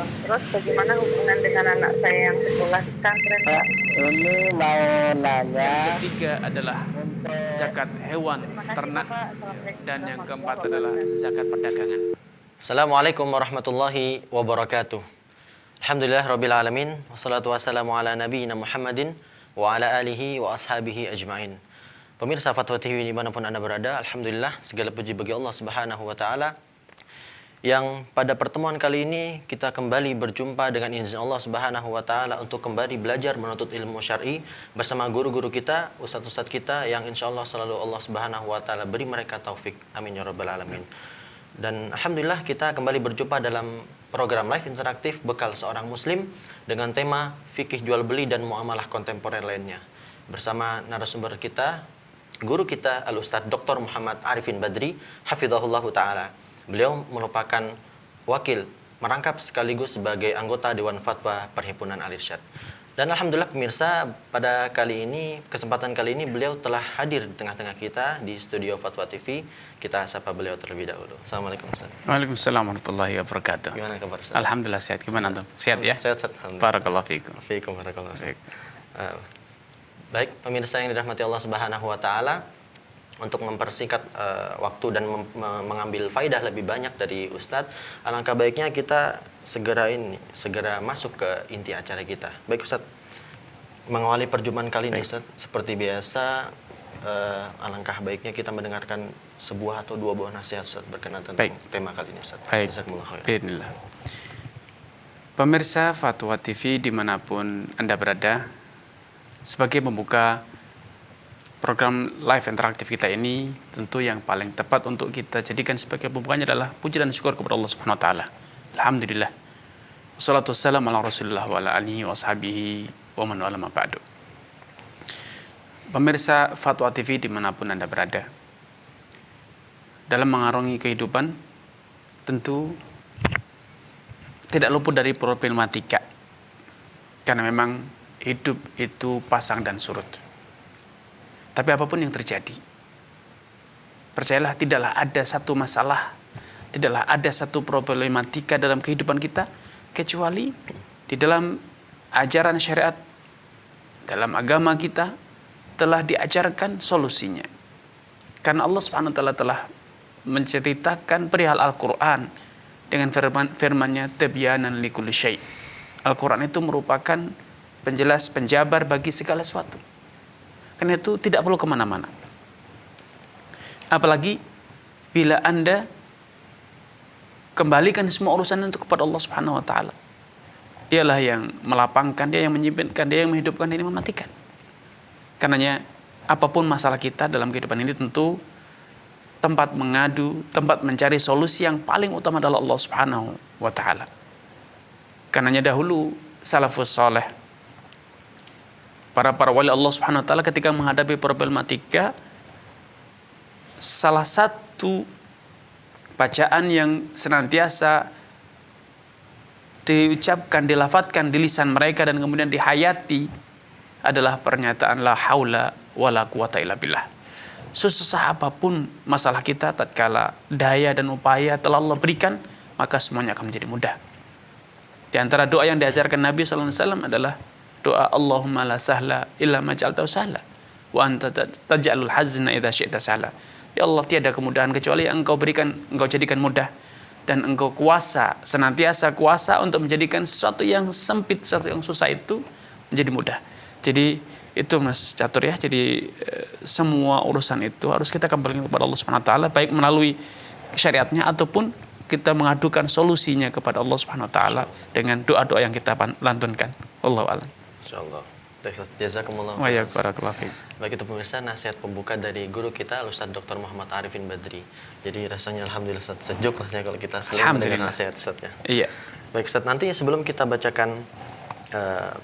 Terus bagaimana hubungan dengan anak saya yang sekolah di pesantren, Pak? Ini mau nanya Yang ketiga adalah untuk zakat hewan Terima kasih, ternak. Bapak. Assalamualaikum Dan yang warahmatullahi keempat adalah wabarakatuh. zakat perdagangan. Assalamualaikum warahmatullahi wabarakatuh. Alhamdulillah rabbil alamin. Wassalatu wassalamu ala nabiyina Muhammadin wa ala alihi wa ashabihi ajma'in. Pemirsa Fatwa TV dimanapun Anda berada, Alhamdulillah segala puji bagi Allah Subhanahu wa ta'ala, yang pada pertemuan kali ini kita kembali berjumpa dengan izin Allah Subhanahu wa ta'ala untuk kembali belajar menuntut ilmu syar'i bersama guru-guru kita, ustadz-ustadz kita yang insya Allah selalu Allah Subhanahu wa ta'ala beri mereka taufik. Amin ya rabbal alamin. Dan Alhamdulillah kita kembali berjumpa dalam program live interaktif bekal seorang muslim dengan tema fikih jual beli dan muamalah kontemporer lainnya. Bersama narasumber kita, guru kita Al-Ustadz Dr. Muhammad Arifin Badri hafizahullahu ta'ala. Beliau merupakan wakil merangkap sekaligus sebagai anggota Dewan Fatwa Perhimpunan Al-Irsyad. Dan Alhamdulillah pemirsa, pada kesempatan kali ini beliau telah hadir di tengah-tengah kita di studio Fatwa TV. Kita sapa beliau terlebih dahulu. Assalamualaikum Ustaz. Waalaikumsalam warahmatullahi wabarakatuh. Gimana kabar Ustaz? Alhamdulillah sehat. Gimana antum? Sehat ya? Sehat, alhamdulillah. Barakallahu fiikum. Fiikum barakallahu Ustaz. Baik. Baik, pemirsa yang dirahmati Allah Subhanahu wa taala, untuk mempersingkat waktu dan mengambil faidah lebih banyak dari Ustadz, alangkah baiknya kita segera masuk ke inti acara kita. Baik Ustadz, mengawali perjumpaan kali ini Ustadz, seperti biasa alangkah baiknya kita mendengarkan sebuah atau dua buah nasihat Ustadz berkenaan tentang tema kali ini Ustadz. Baik. Jazakumullah khair. Bismillah. Pemirsa Fatwa TV dimanapun Anda berada, sebagai pembuka program live interaktif kita ini, tentu yang paling tepat untuk kita jadikan sebagai pembukanya adalah puji dan syukur kepada Allah Subhanahu wa taala. Alhamdulillah. Wassalatu wassalamu ala Rasulillah wa ala alihi wa sahbihi wa man wala ma ba'du. Pemirsa Fatwa TV dimanapun Anda berada, dalam mengarungi kehidupan tentu tidak luput dari problematika, karena memang hidup itu pasang dan surut. Tapi apapun yang terjadi, percayalah tidaklah ada satu masalah, tidaklah ada satu problematika dalam kehidupan kita kecuali di dalam ajaran syariat, dalam agama kita telah diajarkan solusinya. Karena Allah Subhanahu wa taala telah menceritakan perihal Al-Qur'an dengan firman-Nya tibyanan likulli syai'. Al-Qur'an itu merupakan penjelas, penjabar bagi segala sesuatu. Karena itu tidak perlu kemana-mana. Apalagi bila Anda kembalikan semua urusan itu kepada Allah Subhanahu wa taala. Dialah yang melapangkan, Dia yang menyimpankan, Dia yang menghidupkan, Dia yang mematikan. Karenanya apapun masalah kita dalam kehidupan ini tentu tempat mengadu, tempat mencari solusi yang paling utama adalah Allah Subhanahu wa taala. Karenanya dahulu salafus saleh, para wali Allah Subhanahu wa taala ketika menghadapi problematika, salah satu bacaan yang senantiasa diucapkan, dilafadzkan di lisan mereka dan kemudian dihayati adalah pernyataan la haula wala quwata illa billah. Susah apapun masalah kita, tatkala daya dan upaya telah Allah berikan, maka semuanya akan menjadi mudah. Di antara doa yang diajarkan Nabi sallallahu alaihi wasallam adalah doa Allahumma la sahla illa ma ja'altahu sahla wa anta taj'alul hazna idza syi'ta sahla. Ya Allah, tiada kemudahan kecuali yang Engkau berikan, Engkau jadikan mudah, dan Engkau senantiasa kuasa untuk menjadikan sesuatu yang sempit, sesuatu yang susah itu menjadi mudah. Jadi itu Mas Catur ya. Jadi semua urusan itu harus kita kembalikan kepada Allah Subhanahu wa taala, baik melalui syariatnya ataupun kita mengadukan solusinya kepada Allah Subhanahu wa taala dengan doa-doa yang kita lantunkan. Wallahu a'lam. Insyaallah. Jazakumullah. Wa ya barakallahu fiik. Baik, itu pemirsa nasihat pembuka dari guru kita Ustadz Dr. Muhammad Arifin Badri. Jadi rasanya alhamdulillah Ustadz, sejuk rasanya kalau kita selalu mendengar nasihat Ustadz ya. Iya. Baik Ustadz, nanti sebelum kita bacakan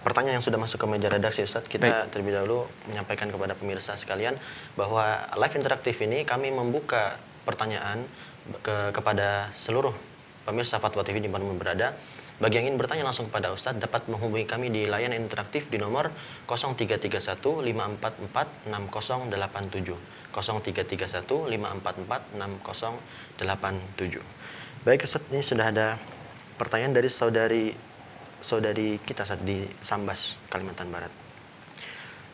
pertanyaan yang sudah masuk ke meja redaksi Ustadz, kita terlebih dahulu menyampaikan kepada pemirsa sekalian bahwa live interaktif ini kami membuka pertanyaan kepada seluruh pemirsa Fatwa TV di mana berada. Bagi yang ingin bertanya langsung kepada Ustadz, dapat menghubungi kami di layanan interaktif di nomor 0331 544 6087. 0331 544 6087. Baik Ustadz, ini sudah ada pertanyaan dari saudari kita Ustaz di Sambas, Kalimantan Barat.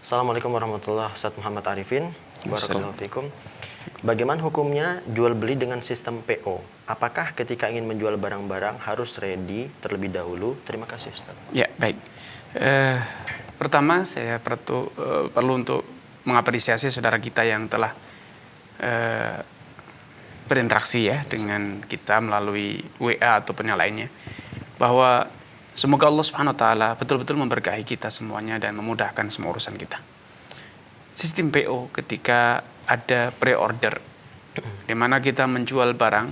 Assalamualaikum warahmatullahi wabarakatuh, Ustaz Muhammad Arifin. Barakallahu fikum. Bagaimana hukumnya jual beli dengan sistem PO? Apakah ketika ingin menjual barang-barang harus ready terlebih dahulu? Terima kasih Ustaz. Ya, baik. Pertama saya perlu untuk mengapresiasi saudara kita yang telah berinteraksi ya dengan kita melalui WA ataupun yang lainnya, bahwa semoga Allah Subhanahu wa taala betul-betul memberkahi kita semuanya dan memudahkan semua urusan kita. Sistem PO ketika ada pre-order di mana kita menjual barang,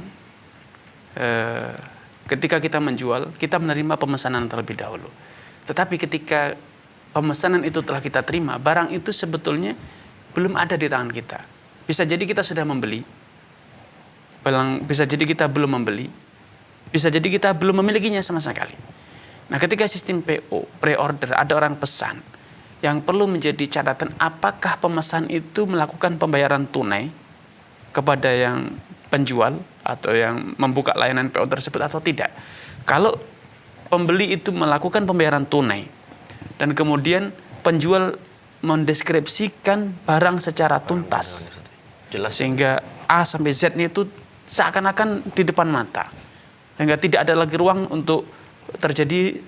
ketika kita menjual kita menerima pemesanan terlebih dahulu. Tetapi ketika pemesanan itu telah kita terima, barang itu sebetulnya belum ada di tangan kita. Bisa jadi kita sudah membeli, bisa jadi kita belum membeli, bisa jadi kita belum memilikinya sama sekali. Nah, ketika sistem PO, pre-order, ada orang pesan, yang perlu menjadi catatan apakah pemesan itu melakukan pembayaran tunai kepada yang penjual atau yang membuka layanan PO tersebut atau tidak. Kalau pembeli itu melakukan pembayaran tunai dan kemudian penjual mendeskripsikan barang secara tuntas, Jelas. sehingga A sampai Z-nya itu seakan-akan di depan mata, sehingga tidak ada lagi ruang untuk terjadi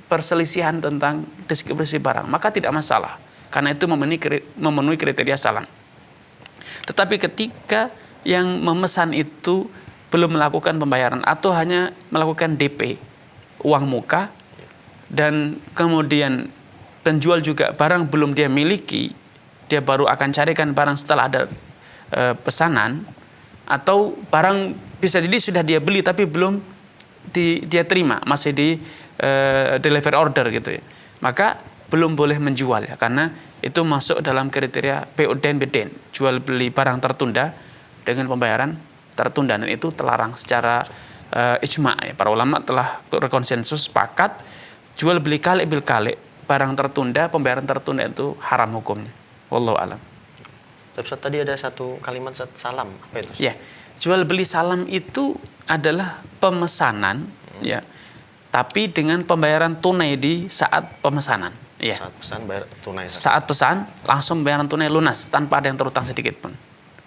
perselisihan tentang deskripsi barang, maka tidak masalah, karena itu memenuhi kriteria salam. Tetapi ketika yang memesan itu belum melakukan pembayaran atau hanya melakukan DP, uang muka, dan kemudian penjual juga barang belum dia miliki, dia baru akan carikan barang setelah ada pesanan, atau barang bisa jadi sudah dia beli tapi belum dia terima, masih di delivery order gitu ya, maka belum boleh menjual ya, karena itu masuk dalam kriteria PO-DEN BDEN, jual beli barang tertunda dengan pembayaran tertunda, dan itu terlarang secara ijma ya. Para ulama telah berkonsensus sepakat jual beli kali bil kali, barang tertunda, pembayaran tertunda itu haram hukumnya. Wallahu alam. Ustaz, tadi ada satu kalimat Ustaz, salam, apa itu? Ya, jual beli salam itu adalah pemesanan ya, tapi dengan pembayaran tunai di saat pemesanan. Ya. Saat pesan bayar tunai. Saat pesan langsung pembayaran tunai lunas tanpa ada yang terutang sedikit pun.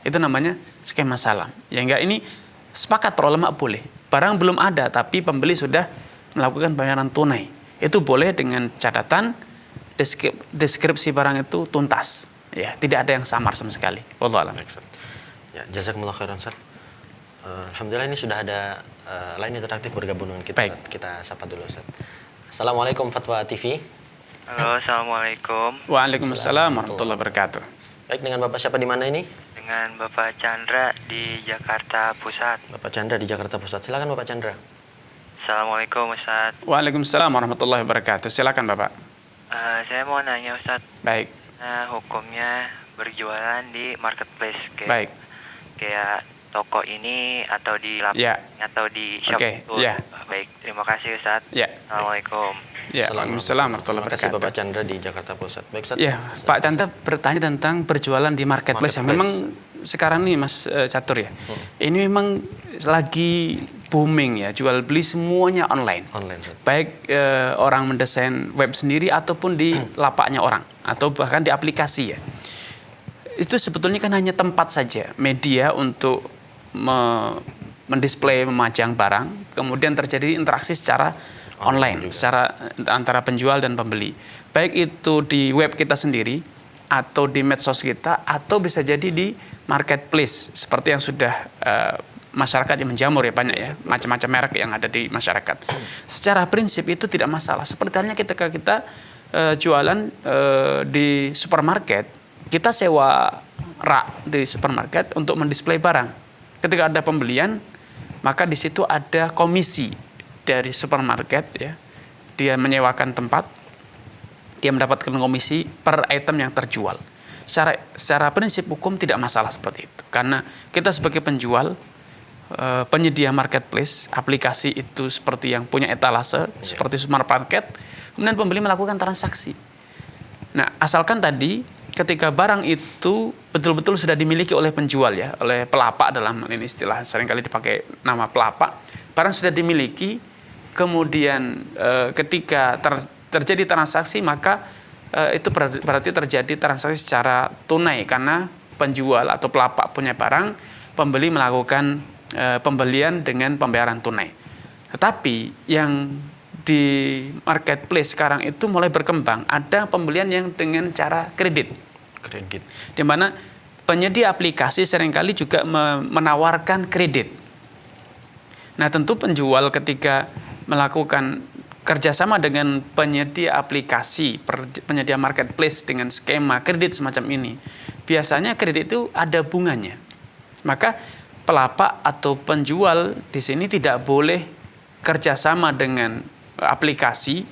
Itu namanya skema salam. Ya enggak, ini sepakat para ulama boleh. Barang belum ada tapi pembeli sudah melakukan pembayaran tunai. Itu boleh dengan catatan deskripsi barang itu tuntas. Ya, tidak ada yang samar sama sekali. Wallahu a'lam. Ya, jazakumullah khairan Ustaz. Alhamdulillah ini sudah ada line interaktif bergabung dengan kita. Baik. Kita sapa dulu Ustaz. Assalamualaikum Fatwa TV. Halo, assalamualaikum. Waalaikumsalam warahmatullahi wabarakatuh. Baik, dengan Bapak siapa di mana ini? Dengan Bapak Chandra di Jakarta Pusat. Bapak Chandra di Jakarta Pusat. Silakan Bapak Chandra. Assalamualaikum Ustaz. Waalaikumsalam warahmatullahi wabarakatuh. Silakan Bapak. Saya mau nanya Ustaz, Baik. hukumnya berjualan di marketplace Baik. kayak toko ini atau di Ya. atau di shop Oke, itu. ya. Baik, terima kasih Ustaz. Ya. Assalamualaikum. Ya, waalaikumsalam warahmatullahi Terima kasih Bapak wabarakatuh. Chandra di Jakarta Pusat. Baik Ustaz. Ya, Pak Chandra bertanya tentang berjualan di marketplace. Marketplace. Memang sekarang nih Mas Catur ya, ini memang lagi booming ya, jual beli semuanya online. Online Ustaz. Baik orang mendesain web sendiri ataupun di lapaknya orang, atau bahkan di aplikasi ya. Itu sebetulnya kan hanya tempat saja, media untuk mendisplay, memajang barang, kemudian terjadi interaksi secara online, secara antara penjual dan pembeli. Baik itu di web kita sendiri, atau di medsos kita, atau bisa jadi di marketplace, seperti yang sudah masyarakat yang menjamur ya, banyak ya, macam-macam merek yang ada di masyarakat. Secara prinsip itu tidak masalah. Seperti halnya ketika kita jualan di supermarket, kita sewa rak di supermarket untuk mendisplay barang. Ketika ada pembelian, maka di situ ada komisi dari supermarket ya. Dia menyewakan tempat, dia mendapatkan komisi per item yang terjual. Secara prinsip hukum tidak masalah seperti itu. Karena kita sebagai penjual, penyedia marketplace, aplikasi itu seperti yang punya etalase, seperti supermarket, kemudian pembeli melakukan transaksi. Nah, asalkan tadi ketika barang itu betul-betul sudah dimiliki oleh penjual ya, oleh pelapak, dalam ini istilah seringkali dipakai nama pelapak, barang sudah dimiliki, kemudian ketika terjadi transaksi, maka itu berarti terjadi transaksi secara tunai karena penjual atau pelapak punya barang, pembeli melakukan pembelian dengan pembayaran tunai. Tetapi yang di marketplace sekarang itu mulai berkembang, ada pembelian yang dengan cara kredit. Di mana penyedia aplikasi seringkali juga menawarkan kredit. Nah, tentu penjual ketika melakukan kerjasama dengan penyedia aplikasi, penyedia marketplace dengan skema kredit semacam ini, biasanya kredit itu ada bunganya. Maka pelapak atau penjual di sini tidak boleh kerjasama dengan aplikasi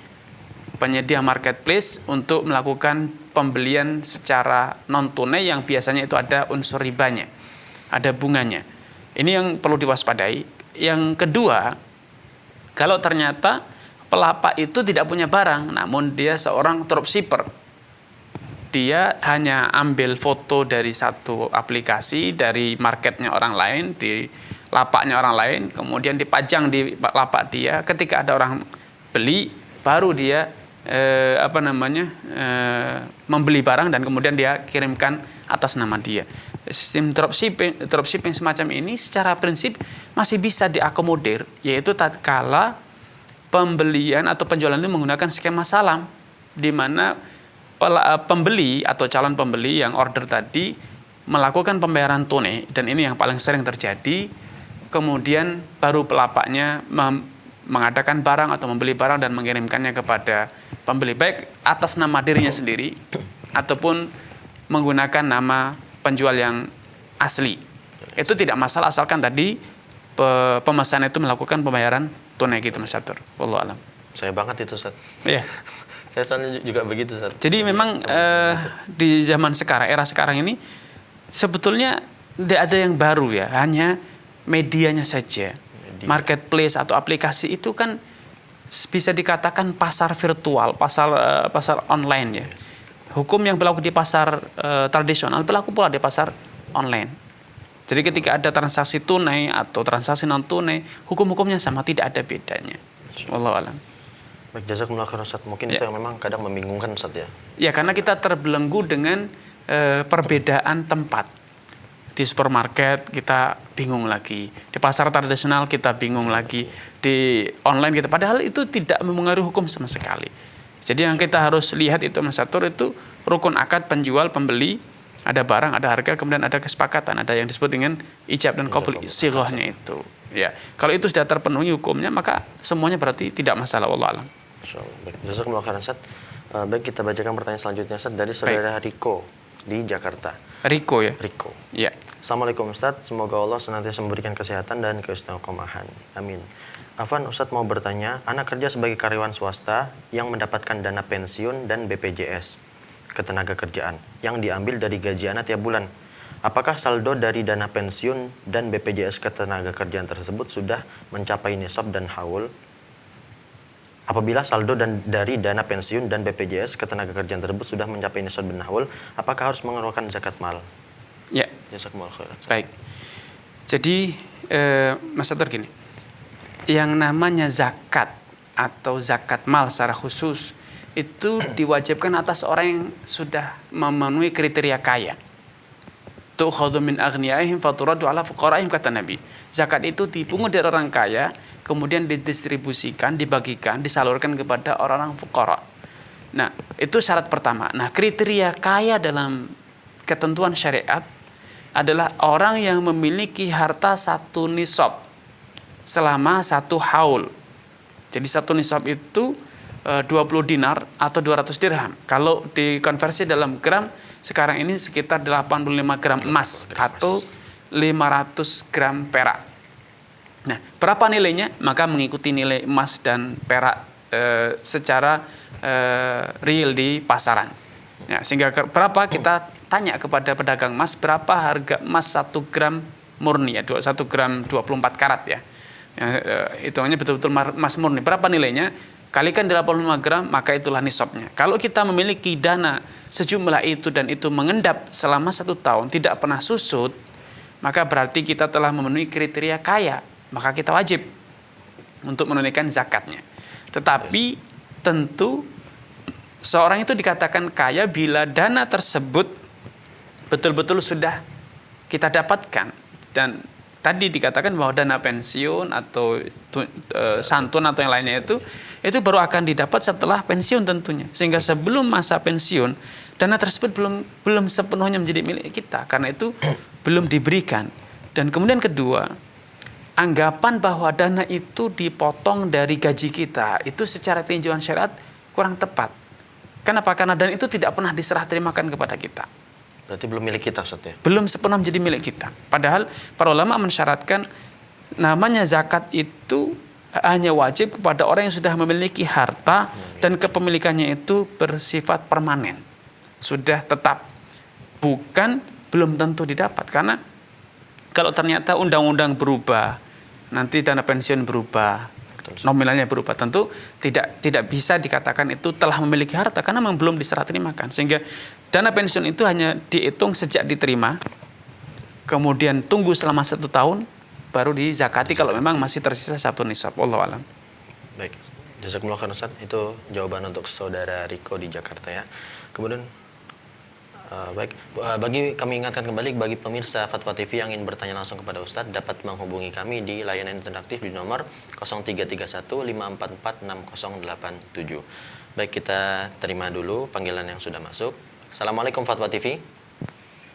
penyedia marketplace untuk melakukan pembelian secara non tunai yang biasanya itu ada unsur ribanya, ada bunganya. Ini yang perlu diwaspadai. Yang kedua, kalau ternyata pelapak itu tidak punya barang, namun dia seorang dropshipper, dia hanya ambil foto dari satu aplikasi, dari marketnya orang lain, di lapaknya orang lain, kemudian dipajang di lapak dia. Ketika ada orang beli, baru dia membeli barang dan kemudian dia kirimkan atas nama dia. Sistem dropshipping semacam ini secara prinsip masih bisa diakomodir, yaitu tatkala pembelian atau penjualan itu menggunakan skema salam, di mana pembeli atau calon pembeli yang order tadi melakukan pembayaran tunai, dan ini yang paling sering terjadi. Kemudian baru pelapaknya mengadakan barang atau membeli barang dan mengirimkannya kepada pembeli, baik atas nama dirinya sendiri ataupun menggunakan nama penjual yang asli. Itu tidak masalah asalkan tadi pemesan itu melakukan pembayaran tunai gitu, Mas Catur. Wallahu alam. Saya banget itu, Ustaz. Iya. Saya soalnya juga begitu, Ustaz. Jadi memang di zaman sekarang, era sekarang ini sebetulnya tidak ada yang baru ya, hanya medianya saja. Marketplace atau aplikasi itu kan bisa dikatakan pasar virtual, pasar online ya. Hukum yang berlaku di pasar tradisional berlaku pula di pasar online. Jadi ketika ada transaksi tunai atau transaksi non tunai, hukum-hukumnya sama, tidak ada bedanya. Wallahu a'lam. Baik, jazakumullah khairan, Ustaz. Mungkin itu yang memang kadang membingungkan, Ustaz ya. Ya, karena kita terbelenggu dengan perbedaan tempat. Di supermarket kita bingung lagi, di pasar tradisional kita bingung lagi, di online kita, padahal itu tidak mempengaruhi hukum sama sekali. Jadi yang kita harus lihat itu, Mas Catur, itu rukun akad penjual pembeli, ada barang, ada harga, kemudian ada kesepakatan, ada yang disebut dengan ijab dan qabul, sighahnya itu. Ya, kalau itu sudah terpenuhi hukumnya, maka semuanya berarti tidak masalah. Wallahu a'lam. Insyaallah. Baik, jazakumullah khairan, Ustaz. Baik, kita bacakan pertanyaan selanjutnya, Ustaz, dari saudara Riko di Jakarta. Riko ya? Riko. Ya. Assalamualaikum, Ustaz. Semoga Allah senantiasa memberikan kesehatan dan keistiqomahan. Amin. Afwan, Ustaz mau bertanya, anak kerja sebagai karyawan swasta yang mendapatkan dana pensiun dan BPJS ketenaga kerjaan yang diambil dari gaji anak tiap bulan. Apakah saldo dari dana pensiun dan BPJS ketenaga kerjaan tersebut sudah mencapai nisab dan haul? Apabila saldo dari dana pensiun dan BPJS ketenaga kerjaan tersebut sudah mencapai nisab dan haul, apakah harus mengeluarkan zakat mal? Ya. Jazakumullah khairan. Baik. Jadi Mas Catur gini, yang namanya zakat atau zakat mal secara khusus itu diwajibkan atas orang yang sudah memenuhi kriteria kaya. Tu'khadhu min aghniyaihim faturaddu ala fuqaraihim, kata Nabi. Zakat itu dipungut dari orang kaya, kemudian didistribusikan, dibagikan, disalurkan kepada orang-orang fuqara. Nah, itu syarat pertama. Nah, kriteria kaya dalam ketentuan syariat adalah orang yang memiliki harta satu nisab selama satu haul. Jadi satu nisab itu 20 dinar atau 200 dirham. Kalau dikonversi dalam gram, sekarang ini sekitar 85 gram emas atau 500 gram perak. Nah, berapa nilainya? Maka mengikuti nilai emas dan perak secara real di pasaran. Ya, sehingga berapa kita tanya kepada pedagang emas, berapa harga emas 1 gram murni ya, 1 gram 24 karat ya. Hitungannya betul-betul emas murni. Berapa nilainya? Kalikan 85 gram, maka itulah nisabnya. Kalau kita memiliki dana sejumlah itu dan itu mengendap selama 1 tahun, tidak pernah susut, maka berarti kita telah memenuhi kriteria kaya. Maka kita wajib untuk menunaikan zakatnya. Tetapi tentu seorang itu dikatakan kaya bila dana tersebut betul-betul sudah kita dapatkan. Dan tadi dikatakan bahwa dana pensiun atau santun atau yang lainnya itu baru akan didapat setelah pensiun tentunya. Sehingga sebelum masa pensiun dana tersebut belum sepenuhnya menjadi milik kita, karena itu belum diberikan. Dan kemudian kedua, anggapan bahwa dana itu dipotong dari gaji kita itu secara tinjauan syariat kurang tepat. Kenapa? Karena dana itu tidak pernah diserah terimakan kepada kita. Berarti belum milik kita, Ustaz ya? Belum sepenuhnya menjadi milik kita. Padahal para ulama mensyaratkan namanya zakat itu hanya wajib kepada orang yang sudah memiliki harta dan kepemilikannya itu bersifat permanen. Sudah tetap. Bukan belum tentu didapat. Karena kalau ternyata undang-undang berubah, nanti dana pensiun berubah, nominalnya berubah, tentu tidak bisa dikatakan itu telah memiliki harta karena memang belum diserah terimakan. Sehingga dana pensiun itu hanya dihitung sejak diterima, kemudian tunggu selama 1 tahun, baru dizakati kalau memang masih tersisa 1 nisab. Wallahu a'lam. Baik, jazakumullah khairan Ustaz. Itu jawaban untuk saudara Riko di Jakarta ya. Kemudian bagi kami ingatkan kembali bagi pemirsa Fatwa TV yang ingin bertanya langsung kepada Ustadz dapat menghubungi kami di layanan interaktif di nomor 0331 544 6087. Baik, kita terima dulu panggilan yang sudah masuk. Assalamualaikum Fatwa TV.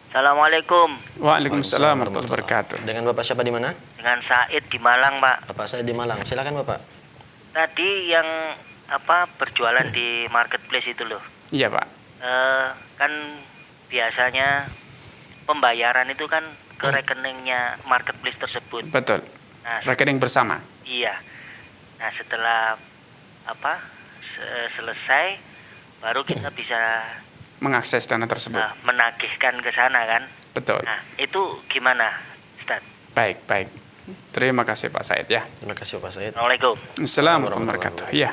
Assalamualaikum. Waalaikumsalam warahmatullahi wabarakatuh. Dengan Bapak siapa di mana? Dengan Said di Malang, Pak. Bapak saya di Malang. Silakan Bapak. Tadi yang berjualan di marketplace itu loh. Iya, Pak. Kan biasanya pembayaran itu kan ke rekeningnya marketplace tersebut. Betul. Nah, rekening bersama. Iya. Nah, setelah selesai baru kita bisa mengakses dana tersebut. Menagihkan ke sana kan. Betul. Nah, itu gimana, Ustaz? Baik. Terima kasih Pak Said ya. Terima kasih Pak Said. Assalamualaikum. Assalamualaikum warahmatullahi wabarakatuh. Iya.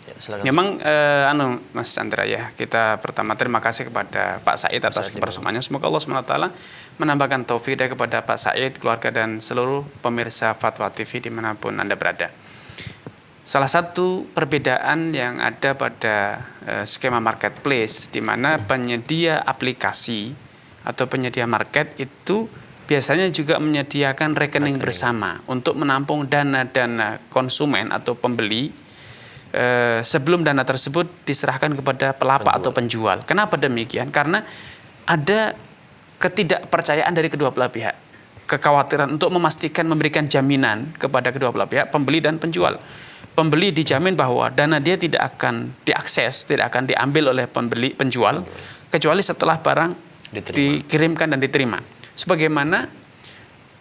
Ya, silakan. Memang Mas Chandra ya, kita pertama terima kasih kepada Pak Said atas kebersamaannya. Semoga Allah SWT menambahkan taufik kepada Pak Said, keluarga dan seluruh pemirsa Fatwa TV dimanapun Anda berada. Salah satu perbedaan yang ada pada skema marketplace di mana penyedia aplikasi atau penyedia market itu biasanya juga menyediakan rekening bersama untuk menampung dana-dana konsumen atau pembeli sebelum dana tersebut diserahkan kepada pelapak atau penjual. Kenapa demikian? Karena ada ketidakpercayaan dari kedua belah pihak. Kekhawatiran untuk memastikan memberikan jaminan kepada kedua belah pihak, pembeli dan penjual. Pembeli dijamin bahwa dana dia tidak akan diakses, tidak akan diambil oleh penjual, kecuali setelah barang dikirimkan dan diterima. Sebagaimana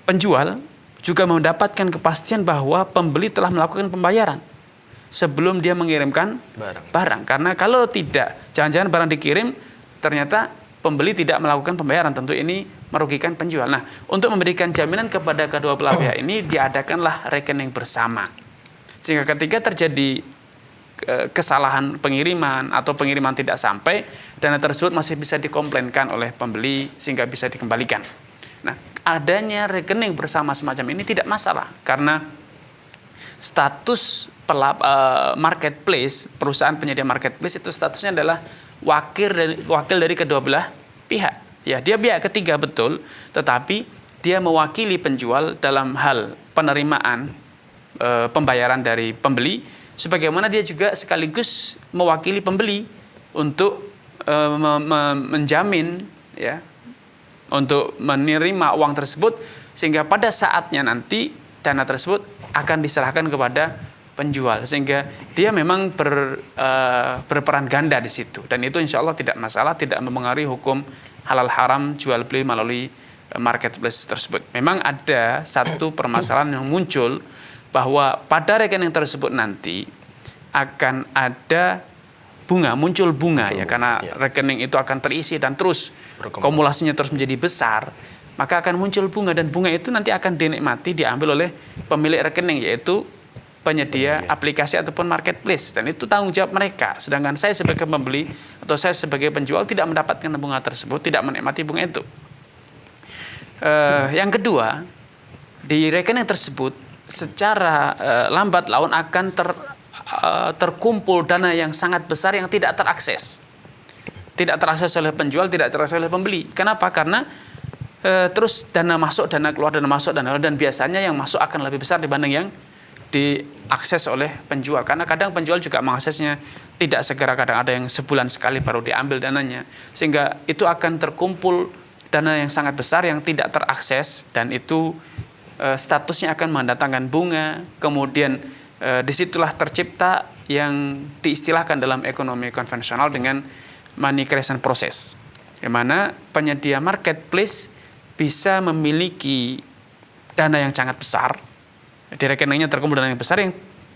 penjual juga mendapatkan kepastian bahwa pembeli telah melakukan pembayaran sebelum dia mengirimkan barang. Karena kalau tidak, jangan-jangan barang dikirim ternyata pembeli tidak melakukan pembayaran, tentu ini merugikan penjual. Nah, untuk memberikan jaminan kepada kedua belah pihak ini diadakanlah rekening bersama. Sehingga ketika terjadi kesalahan pengiriman atau pengiriman tidak sampai, dana tersebut masih bisa dikomplainkan oleh pembeli sehingga bisa dikembalikan. Nah, adanya rekening bersama semacam ini tidak masalah karena status marketplace, perusahaan penyedia marketplace itu statusnya adalah wakil dari kedua belah pihak. Ya, dia pihak ketiga betul, tetapi dia mewakili penjual dalam hal penerimaan pembayaran dari pembeli, sebagaimana dia juga sekaligus mewakili pembeli untuk menjamin ya, untuk menerima uang tersebut sehingga pada saatnya nanti dana tersebut akan diserahkan kepada penjual, sehingga dia memang berperan ganda di situ, dan itu insya Allah tidak masalah, tidak mempengaruhi hukum halal haram jual beli melalui marketplace tersebut. Memang ada satu permasalahan yang muncul bahwa pada rekening tersebut nanti akan ada muncul bunga ya, karena rekening itu akan terisi dan terus kumulasinya terus menjadi besar, maka akan muncul bunga, dan bunga itu nanti akan dinikmati, diambil oleh pemilik rekening, yaitu penyedia aplikasi ataupun marketplace, dan itu tanggung jawab mereka. Sedangkan saya sebagai pembeli atau saya sebagai penjual tidak mendapatkan bunga tersebut, tidak menikmati bunga itu. Yang kedua, di rekening tersebut secara lambat laun akan terkumpul dana yang sangat besar yang tidak terakses. Tidak terakses oleh penjual, tidak terakses oleh pembeli. Kenapa? Karena terus dana masuk, dana keluar, dana masuk, dana keluar, dan biasanya yang masuk akan lebih besar dibanding yang diakses oleh penjual. Karena kadang penjual juga mengaksesnya tidak segera, kadang ada yang sebulan sekali baru diambil dananya. Sehingga itu akan terkumpul dana yang sangat besar yang tidak terakses, dan itu statusnya akan mendatangkan bunga. Kemudian disitulah tercipta yang diistilahkan dalam ekonomi konvensional dengan money creation process, di mana penyedia marketplace bisa memiliki dana yang sangat besar, di rekeningnya terkumpul dana yang besar yang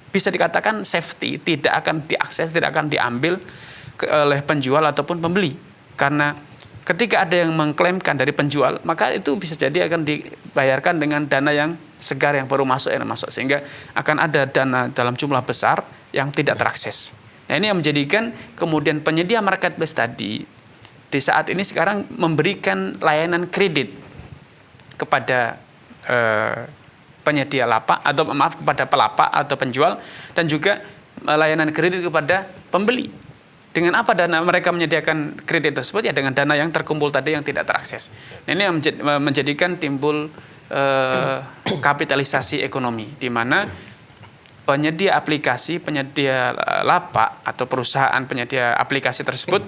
bisa dikatakan safety, tidak akan diakses, tidak akan diambil oleh penjual ataupun pembeli. Karena ketika ada yang mengklaimkan dari penjual, maka itu bisa jadi akan dibayarkan dengan dana yang segar yang baru masuk, sehingga akan ada dana dalam jumlah besar yang tidak terakses. Nah, ini yang menjadikan kemudian penyedia marketplace tadi di saat ini sekarang memberikan layanan kredit kepada penyedia lapak, atau maaf, kepada pelapak atau penjual, dan juga layanan kredit kepada pembeli. Dengan apa dana mereka menyediakan kredit tersebut? Ya dengan dana yang terkumpul tadi yang tidak terakses. Nah, ini yang menjadikan timbul kapitalisasi ekonomi, di mana penyedia aplikasi, penyedia lapak atau perusahaan penyedia aplikasi tersebut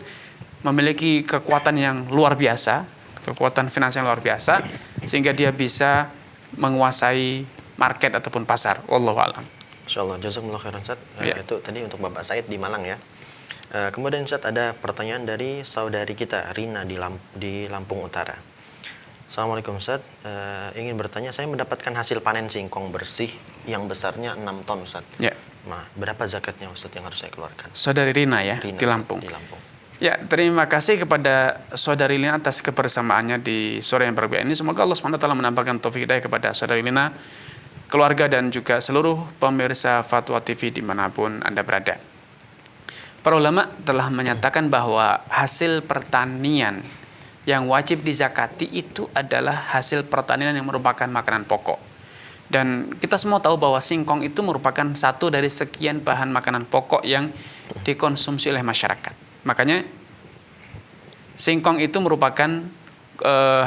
memiliki kekuatan yang luar biasa, kekuatan finansial yang luar biasa, sehingga dia bisa menguasai market ataupun pasar. Wallahu a'lam. Insyaallah, jazakumullah khairan Ustaz. Itu tadi untuk Bapak Said di Malang ya. Kemudian Ustaz, ada pertanyaan dari saudari kita Rina di Lampung Utara. Assalamualaikum Ustaz, ingin bertanya, saya mendapatkan hasil panen singkong bersih yang besarnya 6 ton Ustaz. Ya. Nah, berapa zakatnya Ustaz yang harus saya keluarkan? Saudari Rina ya, Rina, di Lampung. Di Lampung. Ya, terima kasih kepada saudari Rina atas kebersamaannya di sore yang berbeda ini. Semoga Allah SWT menambahkan taufik hidayah kepada saudari Rina, keluarga, dan juga seluruh pemirsa Fatwa TV dimanapun Anda berada. Para ulama telah menyatakan bahwa hasil pertanian yang wajib dizakati itu adalah hasil pertanian yang merupakan makanan pokok. Dan kita semua tahu bahwa singkong itu merupakan satu dari sekian bahan makanan pokok yang dikonsumsi oleh masyarakat. Makanya singkong itu merupakan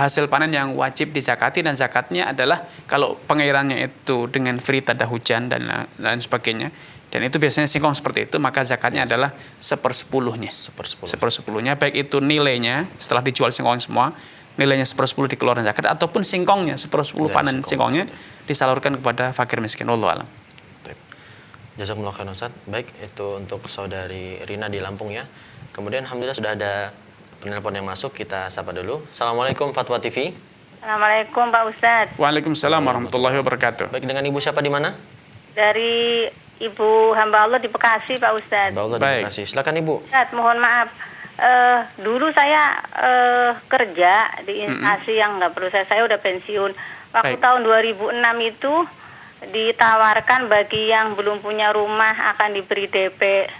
hasil panen yang wajib dizakati, dan zakatnya adalah kalau pengairannya itu dengan free, tanda hujan dan lain sebagainya, dan itu biasanya singkong seperti itu, maka zakatnya adalah 1/10-nya. 1/10-nya, baik itu nilainya setelah dijual singkong semua, nilainya 1/10 dikeluarkan zakat, ataupun singkongnya 1/10 panen singkongnya disalurkan kepada fakir miskin. Wallahu a'lam. Jazakumullah khairan Ustaz. Baik, itu untuk saudari Rina di Lampung ya. Kemudian alhamdulillah sudah ada penelpon yang masuk, kita sapa dulu. Assalamualaikum Fatwa TV. Assalamualaikum Pak Ustadz. Waalaikumsalam warahmatullahi wabarakatuh. Baik, dengan Ibu siapa di mana? Dari Ibu hamba Allah di Bekasi Pak Ustadz. Hamba Allah di Baik. Bekasi. Silakan Ibu. Ustadz, mohon maaf. Dulu saya kerja di instansi yang nggak perlu saya udah pensiun. Waktu Baik. tahun 2006 itu ditawarkan bagi yang belum punya rumah akan diberi DP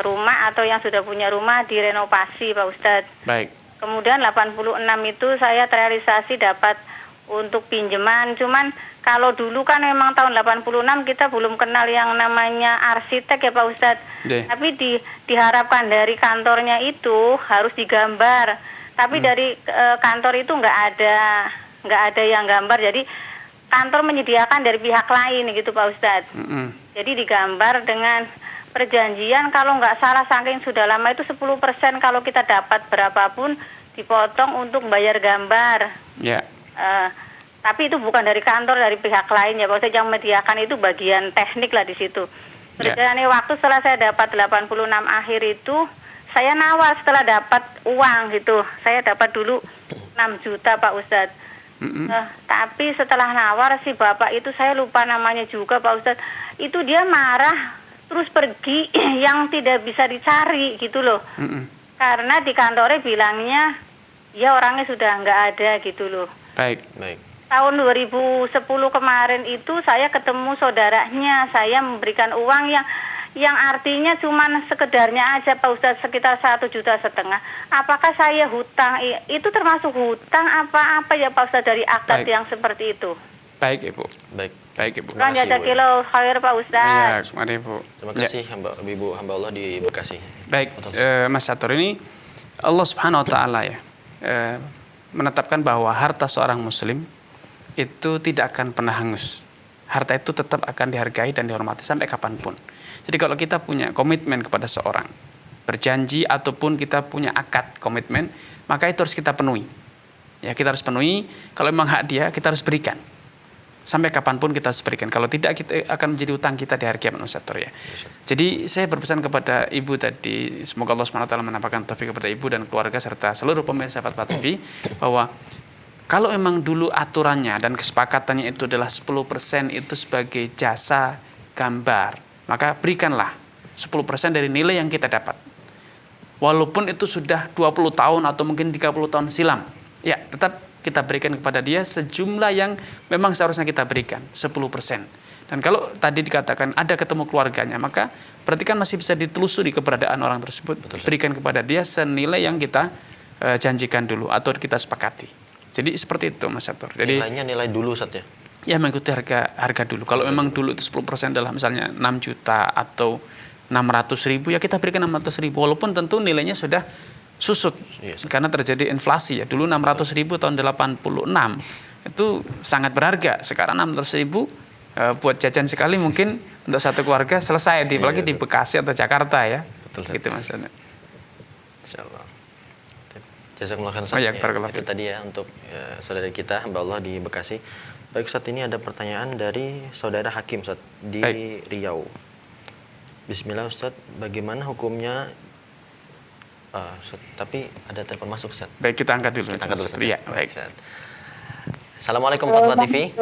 rumah, atau yang sudah punya rumah direnovasi Pak Ustadz. Baik. Kemudian 86 itu saya terrealisasi dapat untuk pinjaman. Cuman kalau dulu kan memang tahun 86 kita belum kenal yang namanya arsitek ya Pak Ustadz. Tapi diharapkan dari kantornya itu harus digambar. Tapi dari kantor itu nggak ada yang gambar. Jadi kantor menyediakan dari pihak lain gitu Pak Ustadz. Jadi digambar dengan perjanjian, kalau nggak salah saking sudah lama itu 10% kalau kita dapat berapapun dipotong untuk bayar gambar. Ya. Tapi itu bukan dari kantor, dari pihak lain ya Pak Ustadz. Yang menyediakan itu bagian teknik lah di situ. Berjalannya waktu setelah saya dapat 86 akhir itu, saya nawar setelah dapat uang gitu. Saya dapat dulu 6 juta Pak Ustadz. Tapi setelah nawar si bapak itu, saya lupa namanya juga Pak Ustadz, itu dia marah terus pergi yang tidak bisa dicari gitu loh. Karena di kantornya bilangnya ya orangnya sudah nggak ada gitu loh. Baik. Tahun 2010 kemarin itu saya ketemu saudaranya, saya memberikan uang yang artinya cuma sekedarnya aja Pak Ustadz, sekitar 1,5 juta. Apakah saya hutang? Itu termasuk hutang apa ya Pak Ustadz dari akad yang seperti itu? Baik Ibu. Baik. Baik Ibu. Terima kasih, Bu. Jazakallahu khair Pak Iya, Ustaz. mari Bu. Terima Ya. kasih Ibu hamba Allah di Bekasi. Baik, Mas Satur, ini Allah Subhanahu wa taala ya menetapkan bahwa harta seorang muslim itu tidak akan pernah hangus. Harta itu tetap akan dihargai dan dihormati sampai kapanpun. Jadi kalau kita punya komitmen kepada seorang, berjanji ataupun kita punya akad komitmen, maka itu harus kita penuhi. Ya, kita harus penuhi. Kalau memang hak dia, kita harus berikan. Sampai kapanpun kita harus berikan. Kalau tidak, kita akan menjadi utang kita di hari kiamat, Ustaz ya. Jadi saya berpesan kepada Ibu tadi, semoga Allah SWT menampakkan taufik kepada Ibu dan keluarga serta seluruh pemirsa Fatwa TV, bahwa kalau memang dulu aturannya dan kesepakatannya itu adalah 10% itu sebagai jasa gambar, maka berikanlah 10% dari nilai yang kita dapat. Walaupun itu sudah 20 tahun atau mungkin 30 tahun silam, ya tetap kita berikan kepada dia sejumlah yang memang seharusnya kita berikan, 10%. Dan kalau tadi dikatakan ada ketemu keluarganya, maka berarti kan masih bisa ditelusuri keberadaan orang tersebut. Betul, berikan kepada dia senilai yang kita janjikan dulu atau kita sepakati. Jadi seperti itu Mas Satur. Jadi Nilainya nilai dulu Ustaz ya. ya mengikuti harga dulu. Kalau memang dulu itu 10% adalah misalnya 6 juta atau 600.000, ya kita berikan 600.000 walaupun tentu nilainya sudah susut. Yes. Karena terjadi inflasi ya. Dulu 600.000 tahun 86 itu sangat berharga. Sekarang 600.000 buat jajan sekali mungkin untuk satu keluarga selesai, apalagi di Bekasi atau Jakarta ya. Betul, gitu maksudnya. Insyaallah. Jazakumullah khairan. Oh, ya, Ustaz. barakallahu Itu fiik. tadi ya untuk saudara kita hamba Allah di Bekasi. Baik Ustaz, ini ada pertanyaan dari saudara Hakim Ustaz di Baik. Riau. Bismillah Ustaz, bagaimana hukumnya Ustaz, tapi ada telepon masuk Ustaz. Baik, kita angkat dulu. Kita angkat dulu, Ustaz. Iya, baik. Ustaz. Assalamualaikum Fatwa TV.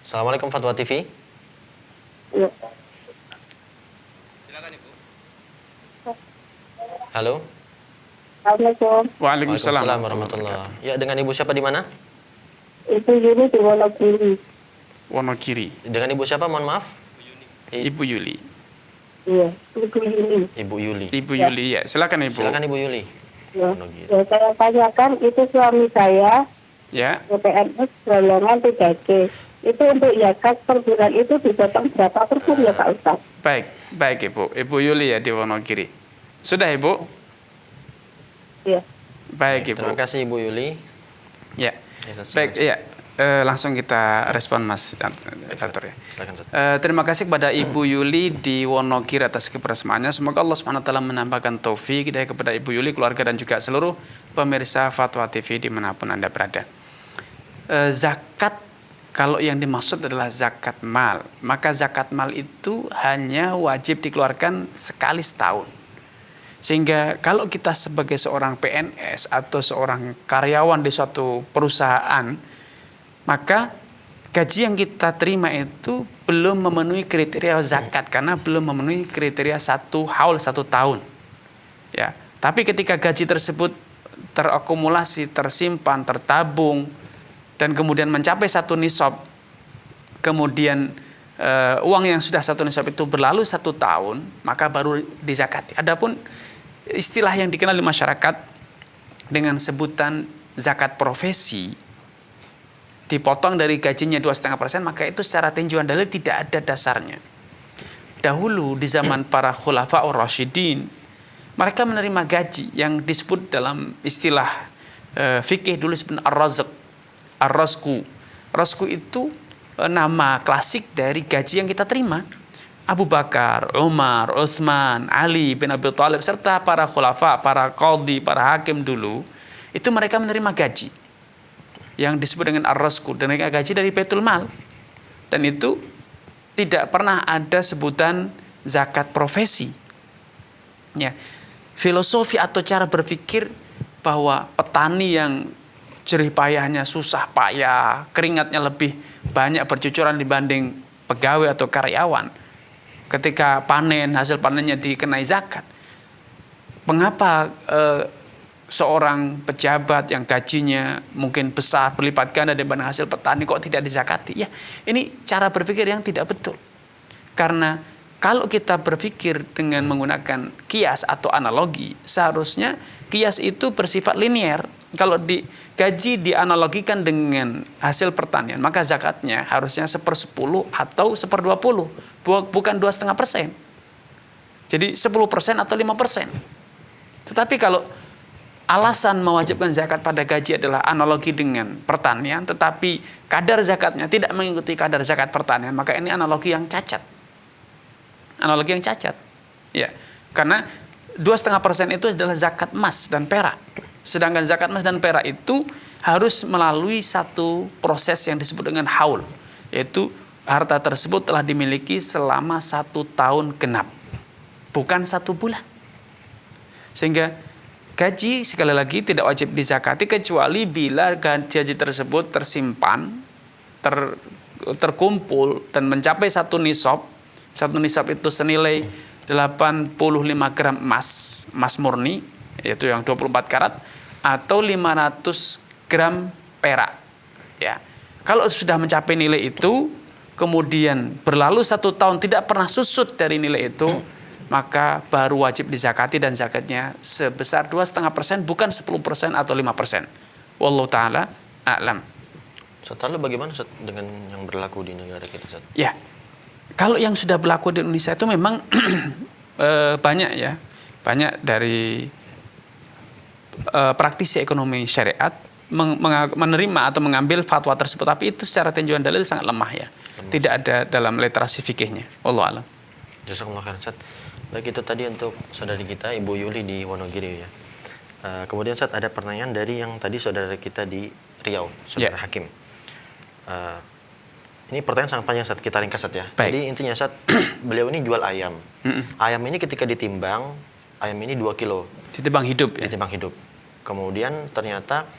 Assalamualaikum Fatwa TV. Ya. Halo. Assalamualaikum. Waalaikumsalam warahmatullahi wabarakatuh. Ya, dengan Ibu siapa di mana? Itu Yuni di Wonogiri. Wonogiri. Dengan Ibu siapa? Mohon maaf. Ibu Yuli. Iya, Ibu Yuni. Ibu Yuli. Ibu Yuli ya. Silakan Ibu. Silakan Ibu Yuli. Ya. Wonogiri. Ya, saya tanyakan itu suami saya Ya. PNS golongan 3G. Itu untuk zakat per bulan itu dipotong berapa persen ya Pak Ustaz? Baik Ibu. Ibu Yuli ya di Wonogiri. Sudah Ibu? Iya. Baik Ibu. Terima kasih Ibu Yuli. Ya. Ya, Ustaz, Baik, ya. Langsung kita respon Mas Catur ya. Silakan Ustaz. Terima kasih kepada Ibu Yuli di Wonogiri atas kebersamaannya. Semoga Allah SWT menampakkan taufik hidayah kepada Ibu Yuli, keluarga dan juga seluruh pemirsa Fatwa TV dimanapun Anda berada. Zakat, kalau yang dimaksud adalah zakat mal, maka zakat mal itu hanya wajib dikeluarkan sekali setahun. Sehingga kalau kita sebagai seorang PNS atau seorang karyawan di suatu perusahaan, maka gaji yang kita terima itu belum memenuhi kriteria zakat karena belum memenuhi kriteria 1 haul 1 tahun. Ya, tapi ketika gaji tersebut terakumulasi, tersimpan, tertabung dan kemudian mencapai 1 nisab, kemudian uang yang sudah 1 nisab itu berlalu 1 tahun, maka baru dizakati. Adapun istilah yang dikenal di masyarakat dengan sebutan zakat profesi, dipotong dari gajinya 2,5%, maka itu secara tinjauan dalil tidak ada dasarnya. Dahulu di zaman para khulafa'ur rasyidin, mereka menerima gaji yang disebut dalam istilah fikih dulu sebenarnya ar-razqu. Razqu itu nama klasik dari gaji yang kita terima. Abu Bakar, Umar, Utsman, Ali bin Abi Thalib serta para khulafa, para qadhi, para hakim dulu, itu mereka menerima gaji yang disebut dengan ar-razqu, dan mereka gaji dari Baitul Mal. Dan itu tidak pernah ada sebutan zakat profesi. Ya. Filosofi atau cara berpikir bahwa petani yang jerih payahnya susah payah, keringatnya lebih banyak bercucuran dibanding pegawai atau karyawan, ketika panen, hasil panennya dikenai zakat. Mengapa seorang pejabat yang gajinya mungkin besar berlipat ganda dibanding hasil petani kok tidak dizakati? Ya, ini cara berpikir yang tidak betul. Karena kalau kita berpikir dengan menggunakan kias atau analogi, seharusnya kias itu bersifat linier. kalau gaji dianalogikan dengan hasil pertanian, maka zakatnya harusnya 1/10 atau 1/20, bukan 2,5%. Jadi 10% atau 5%. Tetapi kalau alasan mewajibkan zakat pada gaji adalah analogi dengan pertanian, tetapi kadar zakatnya tidak mengikuti kadar zakat pertanian, maka ini analogi yang cacat. Analogi yang cacat. Ya, karena 2,5% itu adalah zakat emas dan perak. Sedangkan zakat emas dan perak itu harus melalui satu proses yang disebut dengan haul, yaitu harta tersebut telah dimiliki selama 1 tahun genap, bukan 1 bulan. Sehingga gaji sekali lagi tidak wajib dizakati kecuali bila gaji tersebut tersimpan, terkumpul dan mencapai 1 nisab. 1 nisab itu senilai 85 gram emas murni, yaitu yang 24 karat, atau 500 gram perak. Ya. Kalau sudah mencapai nilai itu, kemudian berlalu 1 tahun tidak pernah susut dari nilai itu, maka baru wajib dizakati dan zakatnya sebesar 2,5%, bukan 10% atau 5%. Wallahu ta'ala a'lam. Ustaz, lalu bagaimana Ustaz dengan yang berlaku di negara kita, Ustaz? Ya, kalau yang sudah berlaku di Indonesia itu memang banyak ya, banyak dari praktisi ekonomi syariat menerima atau mengambil fatwa tersebut, tapi itu secara tinjauan dalil sangat lemah ya, tidak ada dalam literasi fikihnya. Wallahu a'lam. Jazakumullah khairan, Ustaz. Baik, itu tadi untuk saudari kita Ibu Yuli di Wonogiri ya. Kemudian Ustaz, ada pertanyaan dari yang tadi saudara kita di Riau, saudara Hakim. Ini pertanyaan sangat panjang, Ustaz. Kita ringkas, Ustaz ya. Baik. Jadi intinya, Ustaz, beliau ini jual ayam. Ayam ini ketika ditimbang, ayam ini 2 kilo. Ditimbang hidup ya. Ditimbang hidup. Kemudian ternyata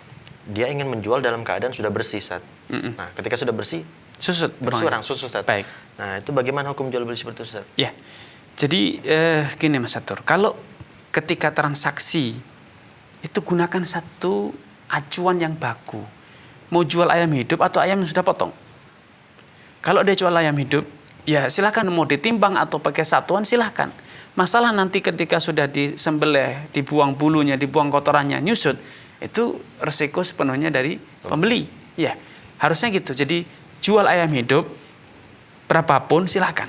dia ingin menjual dalam keadaan sudah bersih, Ustaz. Nah, ketika sudah bersih, susut, berkurang susu, Ustaz. Baik. Nah, itu bagaimana hukum jual beli seperti itu, Ustaz? Ya. Jadi gini Mas Satur, kalau ketika transaksi itu gunakan satu acuan yang baku. Mau jual ayam hidup atau ayam yang sudah potong. Kalau dia jual ayam hidup, ya silakan, mau ditimbang atau pakai satuan silakan. Masalah nanti ketika sudah disembelih, dibuang bulunya, dibuang kotorannya, nyusut, itu resiko sepenuhnya dari pembeli. Ya, harusnya gitu. Jadi jual ayam hidup berapapun silakan.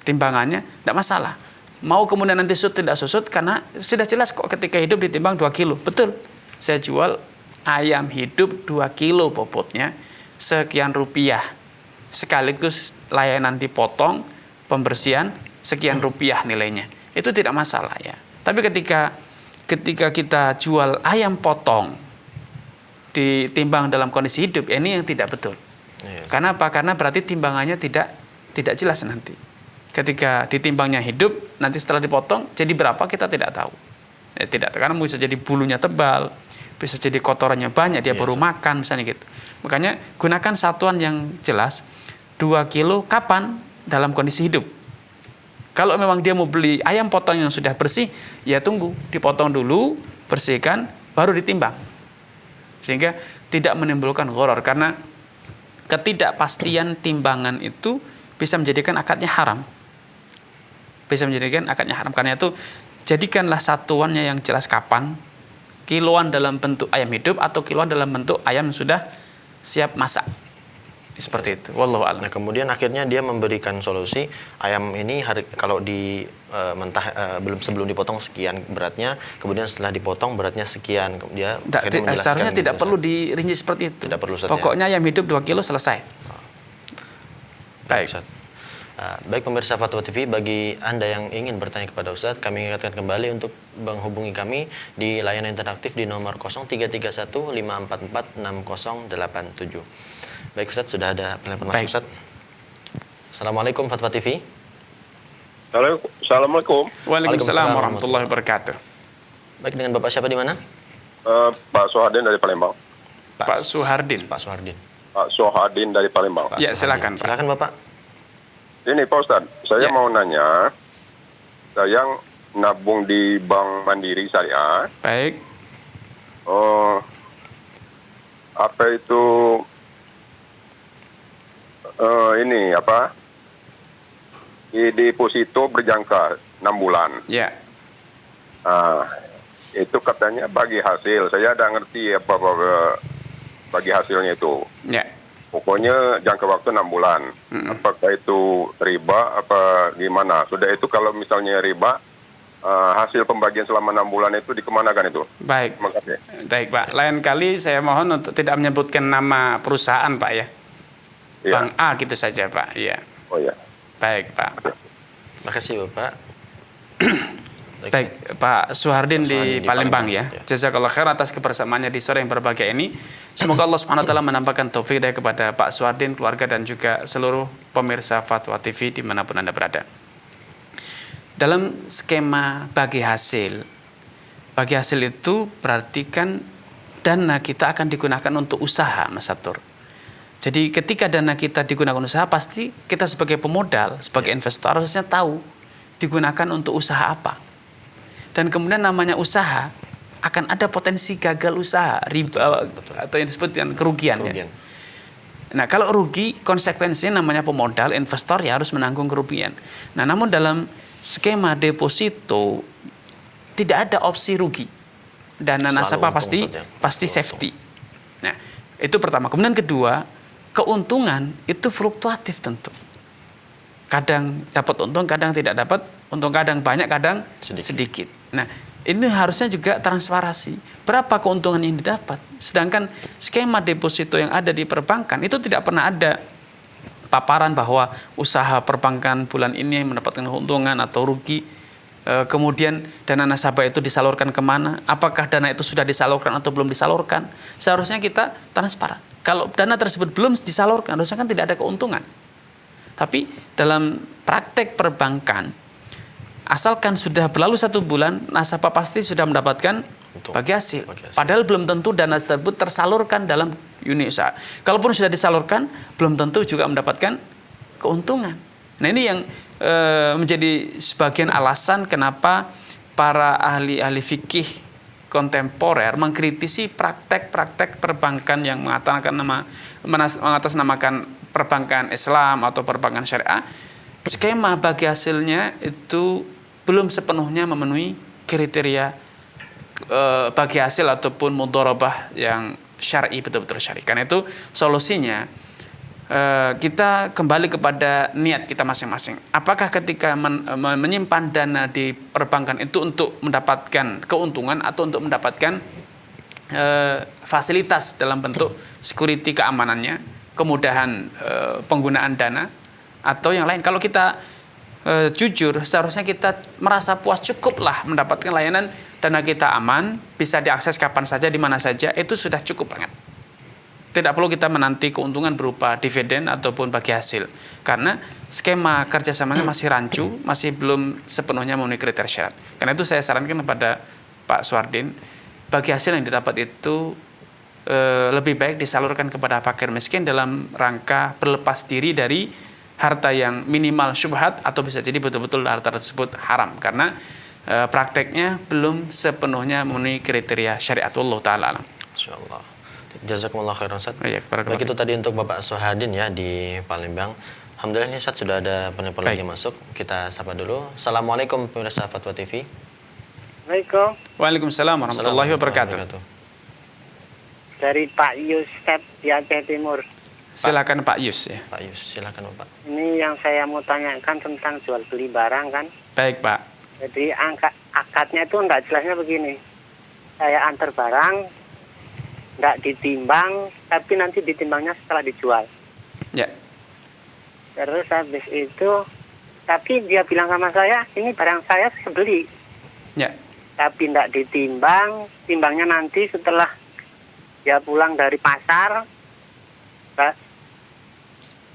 Timbangannya tidak masalah. Mau kemudian nanti susut tidak susut, karena sudah jelas kok ketika hidup ditimbang 2 kilo. Betul, saya jual ayam hidup 2 kilo bobotnya, sekian rupiah. Sekaligus layanan dipotong, pembersihan, sekian rupiah nilainya. Itu tidak masalah ya. Tapi ketika kita jual ayam potong ditimbang dalam kondisi hidup, ya ini yang tidak betul. Karena apa? Karena berarti timbangannya tidak jelas nanti. Ketika ditimbangnya hidup, nanti setelah dipotong jadi berapa kita tidak tahu. Ya, tidak, karena bisa jadi bulunya tebal, bisa jadi kotorannya banyak, dia baru makan misalnya gitu. Makanya gunakan satuan yang jelas. 2 kilo kapan? Dalam kondisi hidup. Kalau memang dia mau beli ayam potong yang sudah bersih, ya tunggu, dipotong dulu, bersihkan, baru ditimbang. Sehingga tidak menimbulkan gharar, karena ketidakpastian timbangan itu bisa menjadikan akadnya haram. Bisa menjadikan akadnya haram. Karena itu jadikanlah satuannya yang jelas kapan, kiloan dalam bentuk ayam hidup atau kiloan dalam bentuk ayam yang sudah siap masak. Seperti itu. Wallahu a'lam. Nah, kemudian akhirnya dia memberikan solusi, ayam ini kalau sebelum dipotong sekian beratnya, kemudian setelah dipotong beratnya sekian. Dia seharusnya tidak perlu dirinci seperti itu. Tidak perlu, Ustaz. Pokoknya ayam hidup 2 kilo selesai. Baik, Ustaz. Baik pemirsa Fatwa TV, bagi Anda yang ingin bertanya kepada Ustaz, kami ingatkan kembali untuk menghubungi kami di layanan interaktif di nomor 0331 544 6087. Baik Ustaz, sudah ada penelpon masuk, Ustaz. Assalamualaikum Fatwa TV. Assalamualaikum. Waalaikumsalam warahmatullahi wabarakatuh. Baik, dengan Bapak siapa di mana? Pak Sohardin dari Palembang. Pak Suhardin. Pak Suhardin. Pak Sohardin dari Palembang. Ya, silakan Pak. Silakan Bapak. Ini Pak Ustadz, saya mau nanya, saya nabung di Bank Mandiri Syariah. Baik. Apa itu ini apa? Di deposito berjangka 6 bulan. Ya. itu katanya bagi hasil. Saya ada ngerti apa bagi hasilnya itu. Ya. Pokoknya jangka waktu 6 bulan. Apakah itu riba apa gimana? Sudah itu kalau misalnya riba, hasil pembagian selama 6 bulan itu dikemanakan itu? Baik. Terima kasih. Baik, Pak. Lain kali saya mohon untuk tidak menyebutkan nama perusahaan, Pak ya. Ya. Bank A gitu saja, Pak. Iya. Oh ya. Baik, Pak. Makasih Bapak. Baik, Pak Suhardin di Palembang ya. Ya. Jazakallah khair atas kebersamaannya di sore yang berbahagia ini. Semoga Allah Subhanahu wa taala menambahkan taufik hidayah kepada Pak Suhardin, keluarga dan juga seluruh pemirsa Fatwa TV dimanapun Anda berada. Dalam skema bagi hasil itu berarti kan dana kita akan digunakan untuk usaha, Mas Satur. Jadi ketika dana kita digunakan usaha, pasti kita sebagai pemodal, sebagai investor harusnya tahu digunakan untuk usaha apa. Dan kemudian namanya usaha akan ada potensi gagal usaha, riba atau yang disebut dengan kerugian. Ya. Nah, kalau rugi konsekuensinya namanya pemodal, investor ya harus menanggung kerugian. Nah, namun dalam skema deposito tidak ada opsi rugi. Dana nasabah pasti safety. Nah, itu pertama. Kemudian kedua, keuntungan itu fluktuatif tentu. Kadang dapat untung, kadang tidak dapat untung, kadang banyak, kadang sedikit. Nah, ini harusnya juga transparansi. Berapa keuntungan yang didapat? Sedangkan skema deposito yang ada di perbankan itu tidak pernah ada paparan bahwa usaha perbankan bulan ini mendapatkan keuntungan atau rugi. Kemudian dana nasabah itu disalurkan kemana? Apakah dana itu sudah disalurkan atau belum disalurkan? Seharusnya kita transparan. Kalau dana tersebut belum disalurkan, harusnya kan tidak ada keuntungan. Tapi dalam praktek perbankan, asalkan sudah berlalu 1 bulan, nasabah pasti sudah mendapatkan bagi hasil. Padahal belum tentu dana tersebut tersalurkan dalam unit usaha. Kalaupun sudah disalurkan, belum tentu juga mendapatkan keuntungan. Nah, ini yang menjadi sebagian alasan kenapa para ahli-ahli fikih kontemporer mengkritisi praktek-praktek perbankan yang mengatasnamakan perbankan Islam atau perbankan syariah. Skema bagi hasilnya itu belum sepenuhnya memenuhi kriteria bagi hasil ataupun mudharabah yang syar'i, betul-betul syar'i. Karena itu solusinya kita kembali kepada niat kita masing-masing. Apakah ketika menyimpan dana di perbankan itu untuk mendapatkan keuntungan atau untuk mendapatkan fasilitas dalam bentuk security keamanannya, kemudahan penggunaan dana, atau yang lain. Kalau kita jujur, seharusnya kita merasa puas cukuplah mendapatkan layanan, dana kita aman, bisa diakses kapan saja, di mana saja, itu sudah cukup banget. Tidak perlu kita menanti keuntungan berupa dividen ataupun bagi hasil. Karena skema kerjasamanya masih rancu, masih belum sepenuhnya memenuhi kriteria syarat. Karena itu saya sarankan kepada Pak Suhardin, bagi hasil yang didapat itu lebih baik disalurkan kepada fakir miskin dalam rangka berlepas diri dari harta yang minimal syubhat atau bisa jadi betul-betul harta tersebut haram, karena prakteknya belum sepenuhnya memenuhi kriteria syariatullah ta'ala. Insyaallah. Jazakumullah khairan Ustaz. Baik itu tadi untuk Bapak Suhardin ya di Palembang. Alhamdulillah ini Ustaz sudah ada penelpon lagi masuk. Kita sapa dulu. Assalamualaikum pemirsa Fatwa TV. Waalaikumsalam warahmatullahi wabarakatuh. Dari Pak Yusef di Aceh Timur. Silakan Pak Yus ya. Pak Yus, silakan Bapak. Ini yang saya mau tanyakan tentang jual beli barang kan. Baik Pak. Jadi akadnya itu enggak jelasnya begini. Saya antar barang, enggak ditimbang, tapi nanti ditimbangnya setelah dijual. Ya. Terus habis itu, tapi dia bilang sama saya, ini barang saya beli. Ya. Tapi enggak ditimbang, timbangnya nanti setelah dia pulang dari pasar.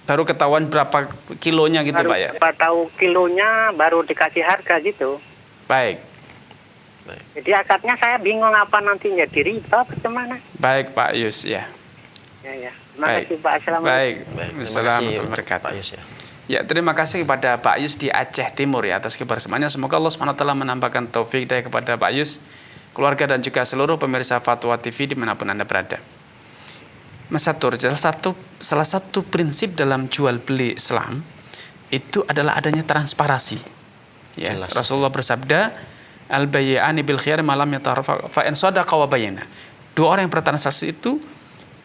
Baru ketahuan berapa kilonya gitu baru Pak ya? Baru tahu kilonya, baru dikasih harga gitu. Baik. Jadi akadnya saya bingung apa nantinya, jadi riba apa gimana? Baik Pak Yus ya. Ya. Terima kasih Pak. Assalamualaikum. Baik. Assalamualaikum Pak Yus ya. Ya, terima kasih kepada Pak Yus di Aceh Timur ya atas kebersamaannya. Semoga Allah SWT menambahkan taufik hidayah kepada Pak Yus, keluarga dan juga seluruh pemirsa Fatwa TV dimanapun Anda berada. Mas Satur, salah satu prinsip dalam jual beli Islam itu adalah adanya transparansi. Ya, Rasulullah bersabda, Al-bayyani bil khiyar ma lam yatarafa fa in sadaqa wa bayyana. Dua orang yang bertransaksi itu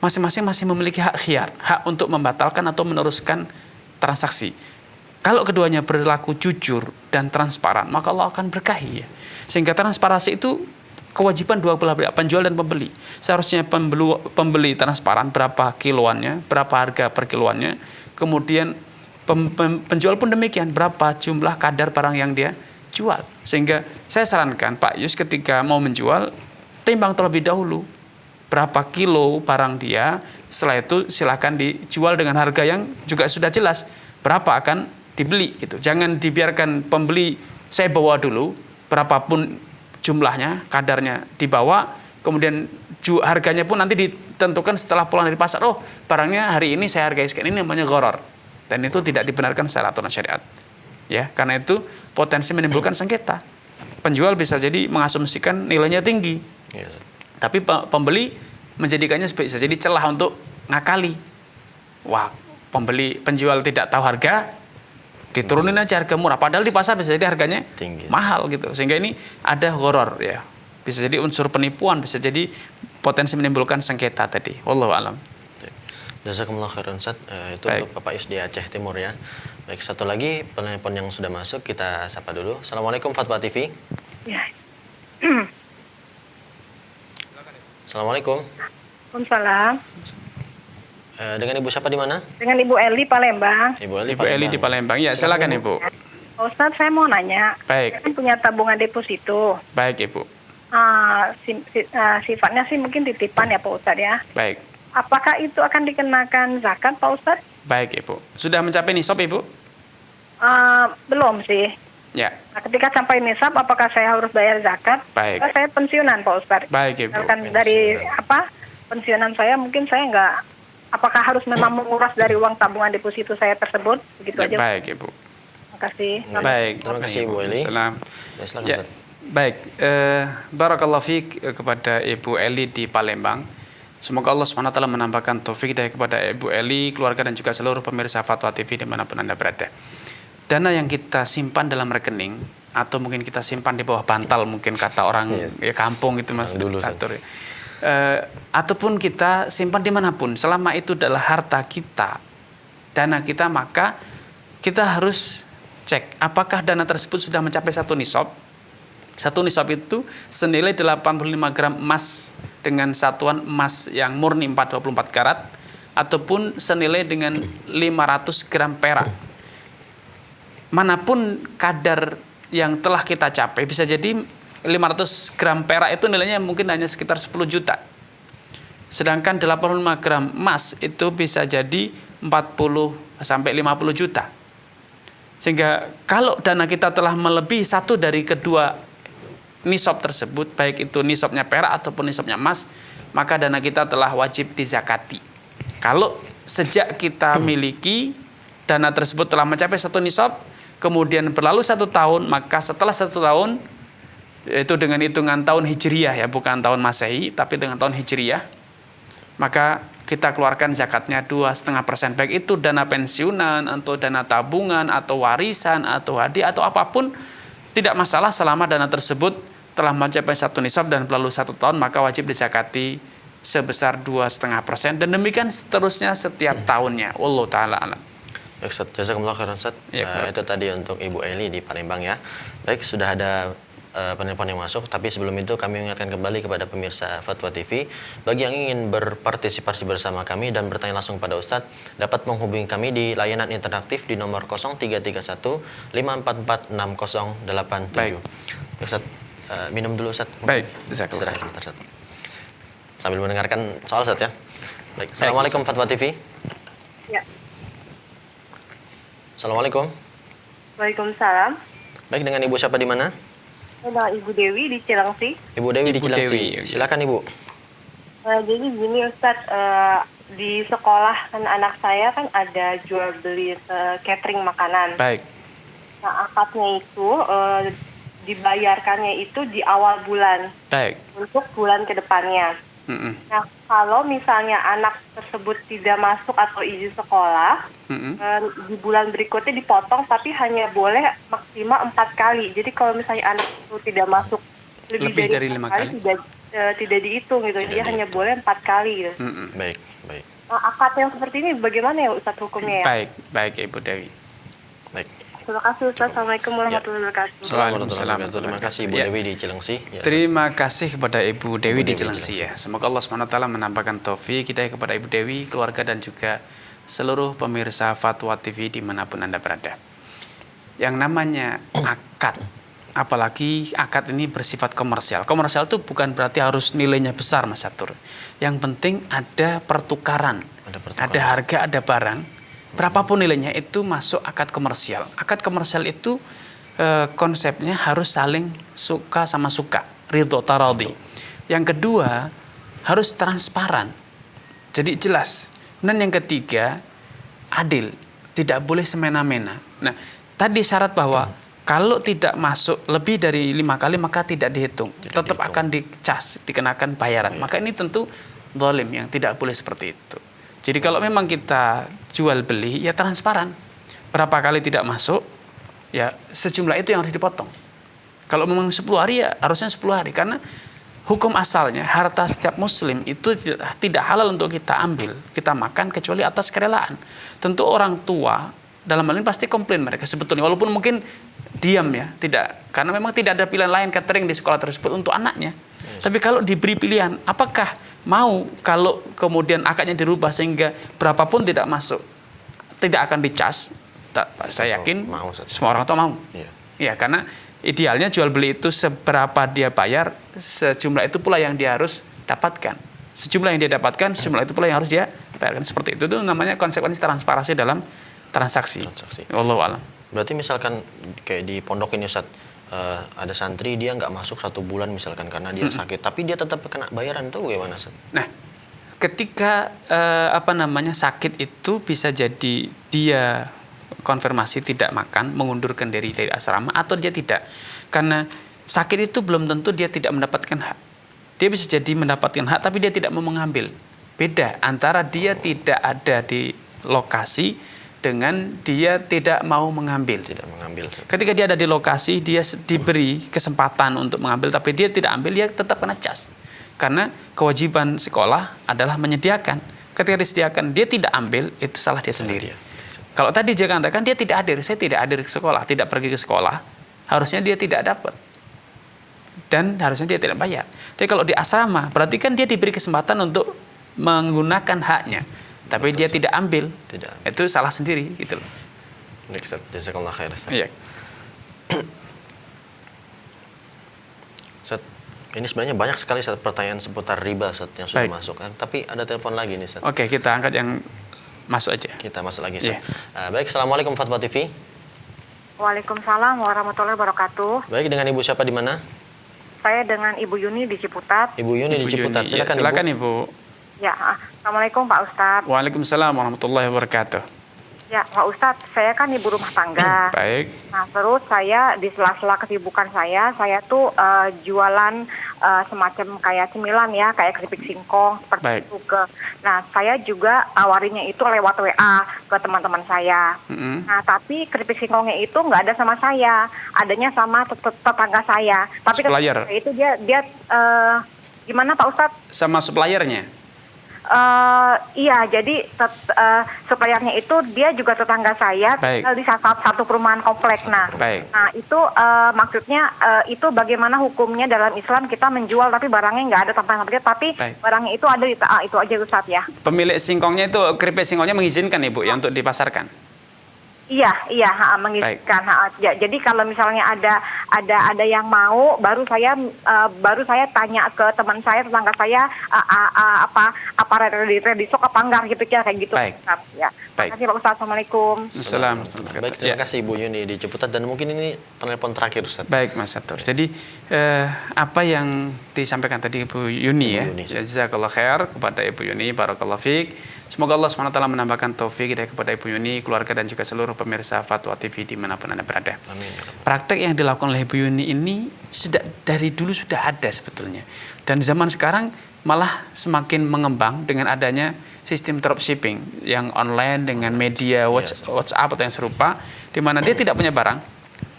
masing-masing masih memiliki hak khiyar, hak untuk membatalkan atau meneruskan transaksi. Kalau keduanya berlaku jujur dan transparan, maka Allah akan berkahi ya. Sehingga transparansi itu kewajiban dua belah pihak, penjual dan pembeli. Seharusnya pembeli transparan berapa kiloannya, berapa harga per kiloannya. Kemudian penjual pun demikian, berapa jumlah kadar barang yang dia jual. Sehingga saya sarankan Pak Yus ketika mau menjual, timbang terlebih dahulu berapa kilo barang dia, setelah itu silakan dijual dengan harga yang juga sudah jelas berapa akan dibeli gitu. Jangan dibiarkan pembeli saya bawa dulu berapapun jumlahnya, kadarnya dibawa, kemudian harganya pun nanti ditentukan setelah pulang dari pasar. Oh, barangnya hari ini saya hargai sekian, ini namanya gharar. Dan itu tidak dibenarkan secara aturan syariat. Ya, karena itu potensi menimbulkan sengketa. Penjual bisa jadi mengasumsikan nilainya tinggi. Yes. Tapi pembeli menjadikannya bisa jadi celah untuk ngakali. Wah, penjual tidak tahu harga, diturunin aja harga murah. Padahal di pasar bisa jadi harganya tinggi, mahal gitu. Sehingga ini ada gharar ya. Bisa jadi unsur penipuan, bisa jadi potensi menimbulkan sengketa tadi. Wallahu a'lam. Jazakumullah khairan Ustaz. Itu Baik. untuk Bapak Yus di Aceh Timur ya. Baik, satu lagi penelpon yang sudah masuk kita sapa dulu. Assalamualaikum Fatwa TV. Ya. Assalamualaikum. Waalaikumsalam. Dengan Ibu siapa di mana? Dengan Ibu Eli Palembang. Ibu Eli di Palembang. Ya, silakan Ibu. Pak Ustadz, saya mau nanya. Baik. Saya kan punya tabungan deposito. Baik, Ibu. Sifatnya sih mungkin titipan ya Pak Ustadz ya. Baik. Apakah itu akan dikenakan zakat Pak Ustadz? Baik, Ibu. Sudah mencapai nisab, Ibu? Belum sih. Ya. Nah, ketika sampai nisab, apakah saya harus bayar zakat? Baik. Karena saya pensiunan Pak Ustadz. Baik, Ibu. Misalkan dari pensiunan saya mungkin saya nggak. Apakah harus memang menguras dari uang tabungan deposito saya tersebut? Begitu aja. Baik, Ibu. Terima kasih. Baik. Terima kasih Ibu Eli. Salam. Ya, baik. Barakallahu fiik kepada Ibu Eli di Palembang. Semoga Allah SWT menambahkan taufik hidayah kepada Ibu Eli, keluarga dan juga seluruh pemirsa Fatwa TV dimanapun Anda berada. Dana yang kita simpan dalam rekening atau mungkin kita simpan di bawah bantal, mungkin kata orang ya kampung itu Mas Catur. Ataupun kita simpan dimanapun, selama itu adalah harta kita, dana kita, maka kita harus cek apakah dana tersebut sudah mencapai satu nisab. Satu nisab itu senilai 85 gram emas dengan satuan emas yang murni 424 karat, ataupun senilai dengan 500 gram perak. Manapun kadar yang telah kita capai, bisa jadi 500 gram perak itu nilainya mungkin hanya sekitar 10 juta. Sedangkan 85 gram emas itu bisa jadi 40 sampai 50 juta. Sehingga kalau dana kita telah melebihi satu dari kedua nisab tersebut, baik itu nisabnya perak ataupun nisabnya emas, maka dana kita telah wajib dizakati. Kalau sejak kita miliki dana tersebut telah mencapai satu nisab, kemudian berlalu 1 tahun, maka setelah 1 tahun, itu dengan hitungan tahun Hijriyah ya, bukan tahun Masehi, tapi dengan tahun Hijriyah, maka kita keluarkan zakatnya 2,5%. Baik itu dana pensiunan, atau dana tabungan, atau warisan, atau hadiah, atau apapun, tidak masalah selama dana tersebut telah mencapai satu nisab dan berlalu 1 tahun, maka wajib dizakati sebesar 2,5%. Dan demikian seterusnya setiap tahunnya. Wallahu ta'ala alam. Baik, Ustaz. Jazakumullah khairan Ustaz. Itu tadi untuk Ibu Eli di Palembang ya. Baik, sudah ada penelpon yang masuk, tapi sebelum itu kami mengingatkan kembali kepada pemirsa Fatwa TV, bagi yang ingin berpartisipasi bersama kami dan bertanya langsung pada Ustadz, dapat menghubungi kami di layanan interaktif di nomor 0331 544 6087. Baik. Ustadz, minum dulu Ustadz. Baik, istirahat sebentar Ustadz. Sambil mendengarkan soal Ustadz ya. Baik, Assalamualaikum Fatwa TV. Ya. Assalamualaikum. Waalaikumsalam. Baik, dengan Ibu siapa di mana? Ada Ibu Dewi di Cilengsi. Ibu Dewi di Ibu Cilengsi. Dewi. Silakan Ibu. Jadi gini Ustadz, di sekolah kan anak saya kan ada jual beli catering makanan. Baik. Nah, akadnya itu dibayarkannya itu di awal bulan Baik. untuk bulan kedepannya. Nah, kalau misalnya anak tersebut tidak masuk atau izin sekolah, di bulan berikutnya dipotong, tapi hanya boleh maksimal 4 kali. Jadi kalau misalnya anak itu tidak masuk lebih dari 5 kali, tidak dihitung gitu. Dia hanya boleh 4 kali gitu. Baik, baik. Akad yang seperti ini bagaimana ya Ustadz hukumnya ya? Baik Ibu Dewi. Baik. Terima kasih Ustadz. Assalamualaikum warahmatullahi wabarakatuh. Waalaikumsalam. Terima kasih Ibu Dewi di Cilengsi. Terima kasih kepada Ibu Dewi di Cilengsi ya. Semoga Allah SWT menambahkan taufik kita kepada Ibu Dewi, keluarga dan juga seluruh pemirsa Fatwa TV dimanapun Anda berada. Yang namanya akad, apalagi akad ini bersifat komersial. Komersial itu bukan berarti harus nilainya besar Mas Satur. Yang penting ada pertukaran, ada harga, ada barang. Berapapun nilainya itu masuk akad komersial. Akad komersial itu konsepnya harus saling suka sama suka, ridho taradhi. Yang kedua harus transparan, jadi jelas. Dan yang ketiga adil, tidak boleh semena-mena. Nah, tadi syarat bahwa kalau tidak masuk lebih dari 5 kali maka tidak dihitung, tetap akan dicas, dikenakan bayaran. Maka ini tentu zalim yang tidak boleh seperti itu. Jadi kalau memang kita jual beli ya transparan. Berapa kali tidak masuk ya sejumlah itu yang harus dipotong. Kalau memang 10 hari ya harusnya 10 hari, karena hukum asalnya harta setiap muslim itu tidak halal untuk kita ambil, kita makan kecuali atas kerelaan. Tentu orang tua dalam hal ini pasti komplain mereka sebetulnya, walaupun mungkin diam ya, tidak, karena memang tidak ada pilihan lain catering di sekolah tersebut untuk anaknya. Tapi kalau diberi pilihan, apakah mau kalau kemudian akadnya dirubah sehingga berapapun tidak masuk, tidak akan dicas? Saya yakin semua orang tua mau. Ya, karena idealnya jual beli itu seberapa dia bayar, sejumlah itu pula yang dia harus dapatkan. Sejumlah yang dia dapatkan, sejumlah itu pula yang harus dia bayarkan. Seperti itu namanya konsekuensi transparansi dalam transaksi. Wallahu a'lam. Berarti misalkan kayak di pondok ini Ustaz, ada santri dia nggak masuk 1 bulan misalkan karena dia sakit, tapi dia tetap kena bayaran, itu gimana Ustaz? Nah, ketika sakit itu bisa jadi dia konfirmasi tidak makan, mengundurkan diri dari asrama, atau dia tidak. Karena sakit itu belum tentu dia tidak mendapatkan hak. Dia bisa jadi mendapatkan hak tapi dia tidak mau mengambil. Beda antara dia tidak ada di lokasi dengan dia tidak mau mengambil. Ketika dia ada di lokasi, dia diberi kesempatan untuk mengambil tapi dia tidak ambil, dia tetap kena cas. Karena kewajiban sekolah adalah menyediakan. Ketika disediakan dia tidak ambil, itu salah dia sendiri. Kalau tadi dia katakan dia tidak hadir, saya tidak hadir ke sekolah, tidak pergi ke sekolah, harusnya dia tidak dapat. Dan harusnya dia tidak bayar. Tapi kalau di asrama, berarti kan dia diberi kesempatan untuk menggunakan haknya. Tapi dia tidak ambil, itu salah sendiri gitu loh. Jazakallah khair. Iya. Ustaz, ini sebenarnya banyak sekali pertanyaan seputar riba Ustaz yang sudah masuk kan. Tapi ada telepon lagi nih Ustaz. Oke, kita angkat yang masuk aja. Kita masuk lagi Ustaz. Baik, Assalamualaikum Fatwa TV. Waalaikumsalam warahmatullahi wabarakatuh. Baik, dengan Ibu siapa di mana? Saya dengan Ibu Yuni di Ciputat. Ibu Yuni di Ciputat. Silakan Ibu. Ya, Assalamualaikum Pak Ustadz. Waalaikumsalam warahmatullahi wabarakatuh. Ya, Pak Ustadz, saya kan ibu rumah tangga. Baik. Nah, terus saya di sela-sela kesibukan saya tuh jualan semacam kayak cemilan ya, kayak keripik singkong seperti itu ke. Nah, saya juga awarinya itu lewat WA ke teman-teman saya. Nah, tapi keripik singkongnya itu nggak ada sama saya, adanya sama tetangga saya. Tapi supplier. Itu dia gimana Pak Ustadz? Sama suppliernya? Iya, jadi suppliernya itu dia juga tetangga saya, tinggal di satu perumahan komplek. Nah itu maksudnya itu bagaimana hukumnya dalam Islam kita menjual tapi barangnya nggak ada tampilan tapi barangnya itu ada di itu aja Ustaz ya. Pemilik singkongnya itu keripik singkongnya mengizinkan Ibu ya untuk dipasarkan? Iya, mengizinkan. Ya, jadi kalau misalnya ada yang mau, baru saya tanya ke teman saya, tetangga saya, apa ready stock apa enggak gitu ya, kayak gitu. Baik. Ya. Terima kasih Pak Ustaz. Assalamualaikum. Assalamualaikum. Baik, terima kasih Ibu Yuni di Ciputat, dan mungkin ini telepon terakhir Ustaz. Baik Mas Satur. Jadi apa yang disampaikan tadi Ibu Yuni ya. Jazakallah khair kepada Ibu Yuni, barakallahu fiik. Semoga Allah SWT menambahkan taufik hidayah kepada Ibu Yuni, keluarga dan juga seluruh pemirsa Fatwa TV dimanapun Anda berada. Amin. Praktek yang dilakukan oleh Ibu Yuni ini dari dulu sudah ada sebetulnya. Dan zaman sekarang malah semakin mengembang dengan adanya sistem dropshipping yang online dengan media WhatsApp atau yang serupa, di mana dia tidak punya barang,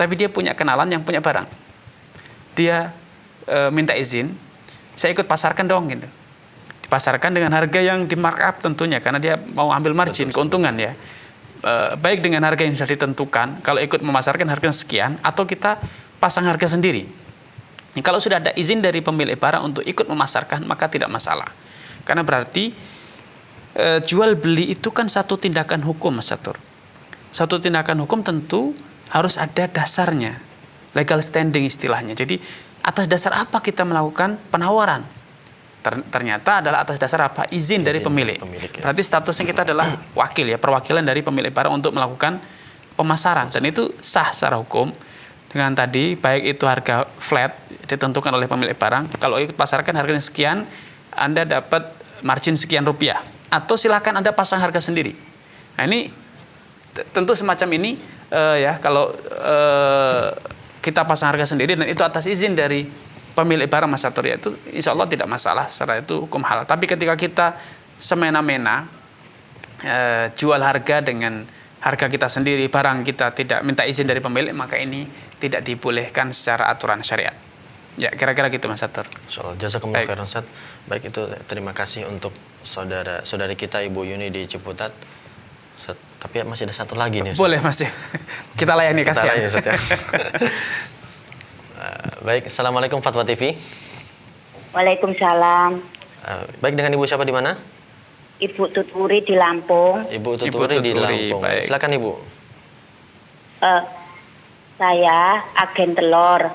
tapi dia punya kenalan yang punya barang. Dia minta izin, saya ikut pasarkan dong gitu. Dipasarkan dengan harga yang di markup tentunya, karena dia mau ambil margin, keuntungan ya. Baik dengan harga yang sudah ditentukan, kalau ikut memasarkan harga sekian, atau kita pasang harga sendiri. Kalau sudah ada izin dari pemilik barang untuk ikut memasarkan, maka tidak masalah. Karena berarti jual beli itu kan satu tindakan hukum, Mas Catur. Satu tindakan hukum tentu harus ada dasarnya, legal standing istilahnya. Jadi atas dasar apa kita melakukan penawaran? Ternyata adalah atas dasar apa? Izin dari pemilik. Ya. Berarti statusnya kita adalah wakil ya, perwakilan dari pemilik barang untuk melakukan pemasaran. Dan itu sah secara hukum. Dengan tadi, baik itu harga flat ditentukan oleh pemilik barang, kalau ikut pasarkan harganya sekian, Anda dapat margin sekian rupiah, atau silakan Anda pasang harga sendiri. Nah ini tentu semacam ini ya, kalau kita pasang harga sendiri dan itu atas izin dari pemilik barang, Mas Catur, ya, itu insya Allah tidak masalah, secara itu hukum halal. Tapi ketika kita semena-mena jual harga dengan harga kita sendiri, barang kita tidak minta izin dari pemilik, maka ini tidak dibolehkan secara aturan syariat. Ya, kira-kira gitu, Mas Catur. Jazakumullah khairan, Ustaz. Baik, itu terima kasih untuk saudari kita Ibu Yuni di Ciputat. Ustaz, tapi masih ada satu lagi nih, Ustaz. Boleh, masih. Kita layani, kasihan. Kita layani, Ustaz, ya. Baik, Assalamualaikum Fatwa TV. Waalaikumsalam. Baik, dengan Ibu siapa di mana? Ibu Tuturi di Lampung. Ibu Tuturi di Lampung. Baik. Silakan Ibu. Saya agen telur.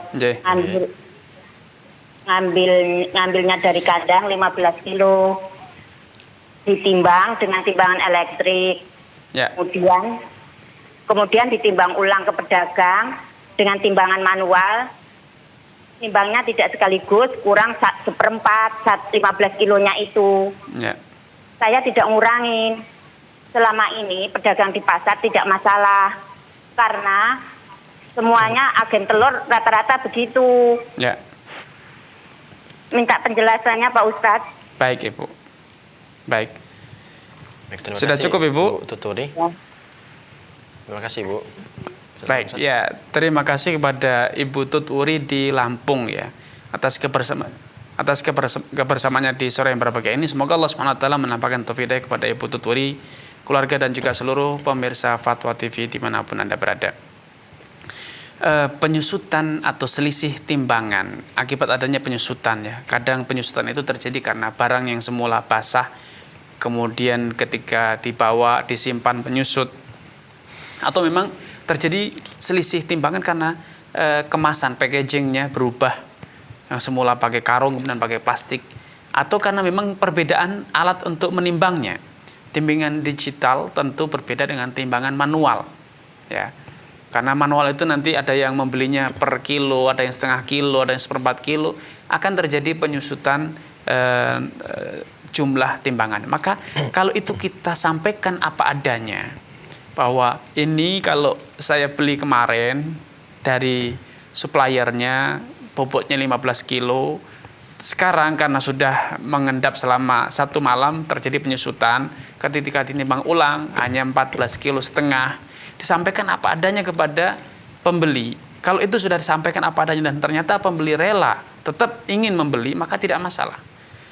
Ngambilnya dari kandang 15 kilo. Ditimbang dengan timbangan elektrik. Ya. Kemudian ditimbang ulang ke pedagang dengan timbangan manual. Timbangnya tidak sekaligus, kurang 1/4 15 kilonya itu. Ya. Saya tidak ngurangin. Selama ini pedagang di pasar tidak masalah. Karena semuanya agen telur rata-rata begitu. Ya. Minta penjelasannya Pak Ustadz. Baik, Ibu. Baik. Terima Sudah kasih, cukup, Ibu? Tuturi. Ya. Terima kasih, Ibu. Baik, ya, terima kasih kepada Ibu Tuturi di Lampung ya atas kebersamaannya di sore yang berbahagia ini. Semoga Allah SWT menampakkan taufik kepada Ibu Tuturi, keluarga dan juga seluruh pemirsa Fatwa TV dimanapun Anda berada. Penyusutan atau selisih timbangan akibat adanya penyusutan ya. Kadang penyusutan itu terjadi karena barang yang semula basah kemudian ketika dibawa disimpan penyusut, atau memang terjadi selisih timbangan karena kemasan packagingnya berubah, yang semula pakai karung kemudian pakai plastik, atau karena memang perbedaan alat untuk menimbangnya. Timbangan digital tentu berbeda dengan timbangan manual ya. Karena manual itu nanti ada yang membelinya per kilo, ada yang setengah kilo, ada yang 1/4 kilo, akan terjadi penyusutan jumlah timbangan. Maka kalau itu kita sampaikan apa adanya, bahwa ini kalau saya beli kemarin dari suppliernya bobotnya 15 kilo, sekarang karena sudah mengendap selama 1 malam terjadi penyusutan, ketika ditimbang ulang hanya 14,5 kilo, disampaikan apa adanya kepada pembeli. Kalau itu sudah disampaikan apa adanya dan ternyata pembeli rela tetap ingin membeli, maka tidak masalah.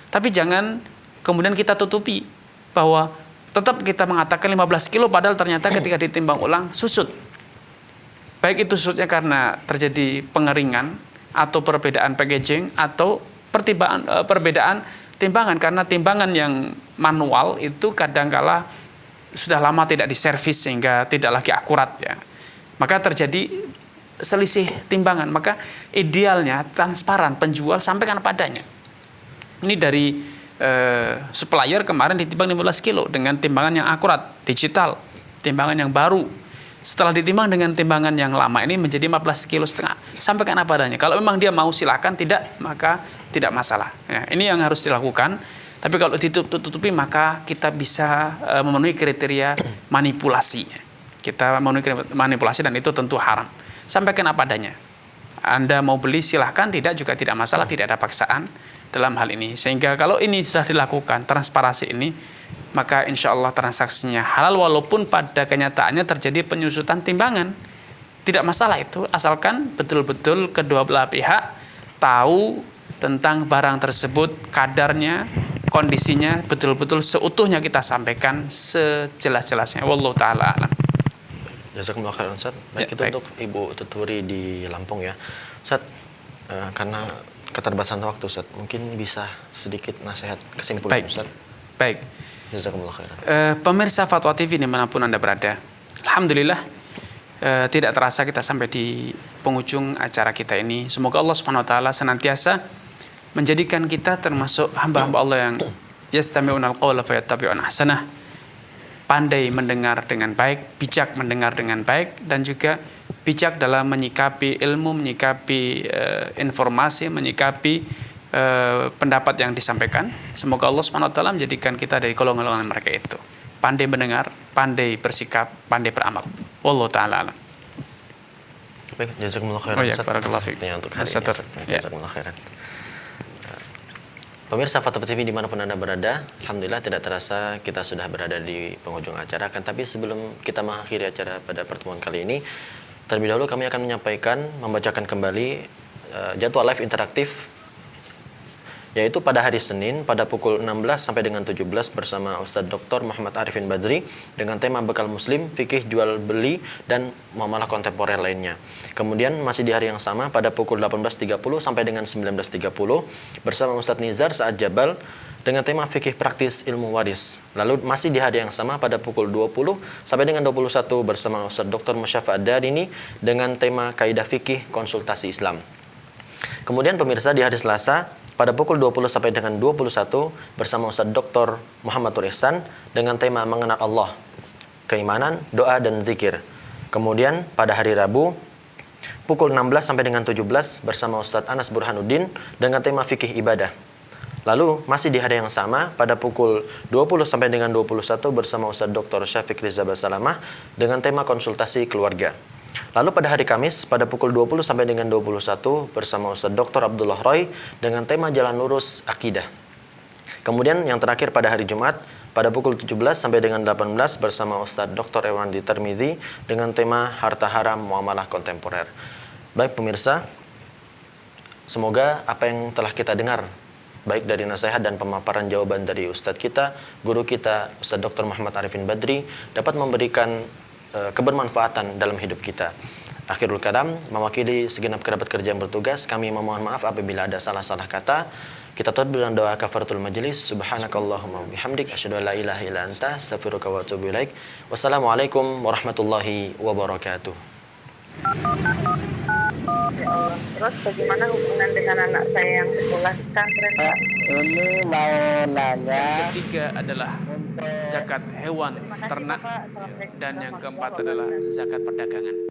Tapi jangan kemudian kita tutupi bahwa tetap kita mengatakan 15 kilo padahal ternyata ketika ditimbang ulang susut. Baik itu susutnya karena terjadi pengeringan atau perbedaan packaging atau perbedaan timbangan, karena timbangan yang manual itu kadangkala sudah lama tidak diservis sehingga tidak lagi akurat ya. Maka terjadi selisih timbangan. Maka idealnya transparan, penjual sampaikan apa adanya. Ini dari supplier kemarin ditimbang 15 kilo dengan timbangan yang akurat, digital, timbangan yang baru. Setelah ditimbang dengan timbangan yang lama ini menjadi 15,5 kilo. Sampaikan apa adanya. Kalau memang dia mau silakan, tidak maka tidak masalah. Ya, ini yang harus dilakukan. Tapi kalau ditutupi maka kita bisa memenuhi kriteria manipulasi. Kita memenuhi manipulasi dan itu tentu haram. Sampaikan apa adanya. Anda mau beli silahkan, tidak juga tidak masalah, tidak ada paksaan dalam hal ini. Sehingga kalau ini sudah dilakukan, transparansi ini, maka insya Allah transaksinya halal, walaupun pada kenyataannya terjadi penyusutan timbangan. Tidak masalah itu, asalkan betul-betul kedua belah pihak tahu tentang barang tersebut, kadarnya, kondisinya, betul-betul seutuhnya kita sampaikan sejelas-jelasnya. Wallahu ta'ala alam. Jazakumullah khairan Ustaz. Baik, itu untuk Ibu Tuturi di Lampung ya. Ustaz, karena keterbatasan waktu Ustaz, mungkin bisa sedikit nasihat kesimpulan Ustaz. Baik. Jazakumullah khairan. Pemirsa Fatwa TV dimanapun Anda berada, alhamdulillah tidak terasa kita sampai di penghujung acara kita ini. Semoga Allah Subhanahu wa taala senantiasa menjadikan kita termasuk hamba-hamba Allah yang yastami'unal qawla fayattabi'una ahsanah, pandai mendengar dengan baik, bijak mendengar dengan baik, dan juga bijak dalam menyikapi ilmu, menyikapi informasi, menyikapi pendapat yang disampaikan. Semoga Allah SWT menjadikan kita dari golongan-golongan mereka itu. Pandai mendengar, pandai bersikap, pandai beramal. Wallahu ta'ala alam. Baik, jazakumullah khairan Ustaz. Barakallahu fiik. Untuk hari ini, jazakumullah khairan. Pemirsa Fatwa TV dimanapun Anda berada, alhamdulillah tidak terasa kita sudah berada di penghujung acara. Tapi sebelum kita mengakhiri acara pada pertemuan kali ini, terlebih dahulu kami akan membacakan kembali jadwal live interaktif, yaitu pada hari Senin pada pukul 16 sampai dengan 17 bersama Ustadz Dr. Muhammad Arifin Badri dengan tema Bekal Muslim, Fikih Jual Beli, dan Muamalah Kontemporer lainnya. Kemudian masih di hari yang sama pada pukul 18.30 sampai dengan 19.30 bersama Ustadz Nizar Saad Jabal dengan tema Fikih Praktis Ilmu Waris. Lalu masih di hari yang sama pada pukul 20 sampai dengan 21 bersama Ustadz Dr. Musyafa Ad-Darini dengan tema Kaidah Fikih Konsultasi Islam. Kemudian pemirsa di hari Selasa pada pukul 20 sampai dengan 21 bersama Ustadz Dr. Muhammad Tur Ihsan dengan tema Mengenal Allah, Keimanan, Doa, dan Zikir. Kemudian pada hari Rabu pukul 16 sampai dengan 17 bersama Ustadz Anas Burhanuddin dengan tema Fikih Ibadah. Lalu masih di hari yang sama pada pukul 20 sampai dengan 21 bersama Ustadz Dr. Syafiq Riza Basalamah dengan tema Konsultasi Keluarga. Lalu pada hari Kamis pada pukul 20 sampai dengan 21 bersama Ustadz Dr. Abdullah Roy dengan tema Jalan Lurus Akidah. Kemudian yang terakhir pada hari Jumat pada pukul 17 sampai dengan 18 bersama Ustadz Dr. Ewandi Tirmidzi dengan tema Harta Haram Muamalah Kontemporer. Baik pemirsa, semoga apa yang telah kita dengar, baik dari nasihat dan pemaparan jawaban dari Ustadz kita, guru kita, Ustadz Dr. Muhammad Arifin Badri, dapat memberikan kebermanfaatan dalam hidup kita. Akhirul kalam, mewakili segenap kerabat kerja yang bertugas, kami memohon maaf apabila ada salah-salah kata. Kita tutup dengan doa kafaratul majelis. Subhanakallahumma bihamdik asyhadu an la ilaha illa anta astaghfiruka wa atubu ilaik. Wassalamualaikum warahmatullahi wabarakatuh. Ya Allah. Terus bagaimana hubungan dengan anak saya yang sekolah di pesantren? Ini mau nanya. Yang ketiga adalah zakat hewan ternak, dan yang keempat adalah zakat perdagangan.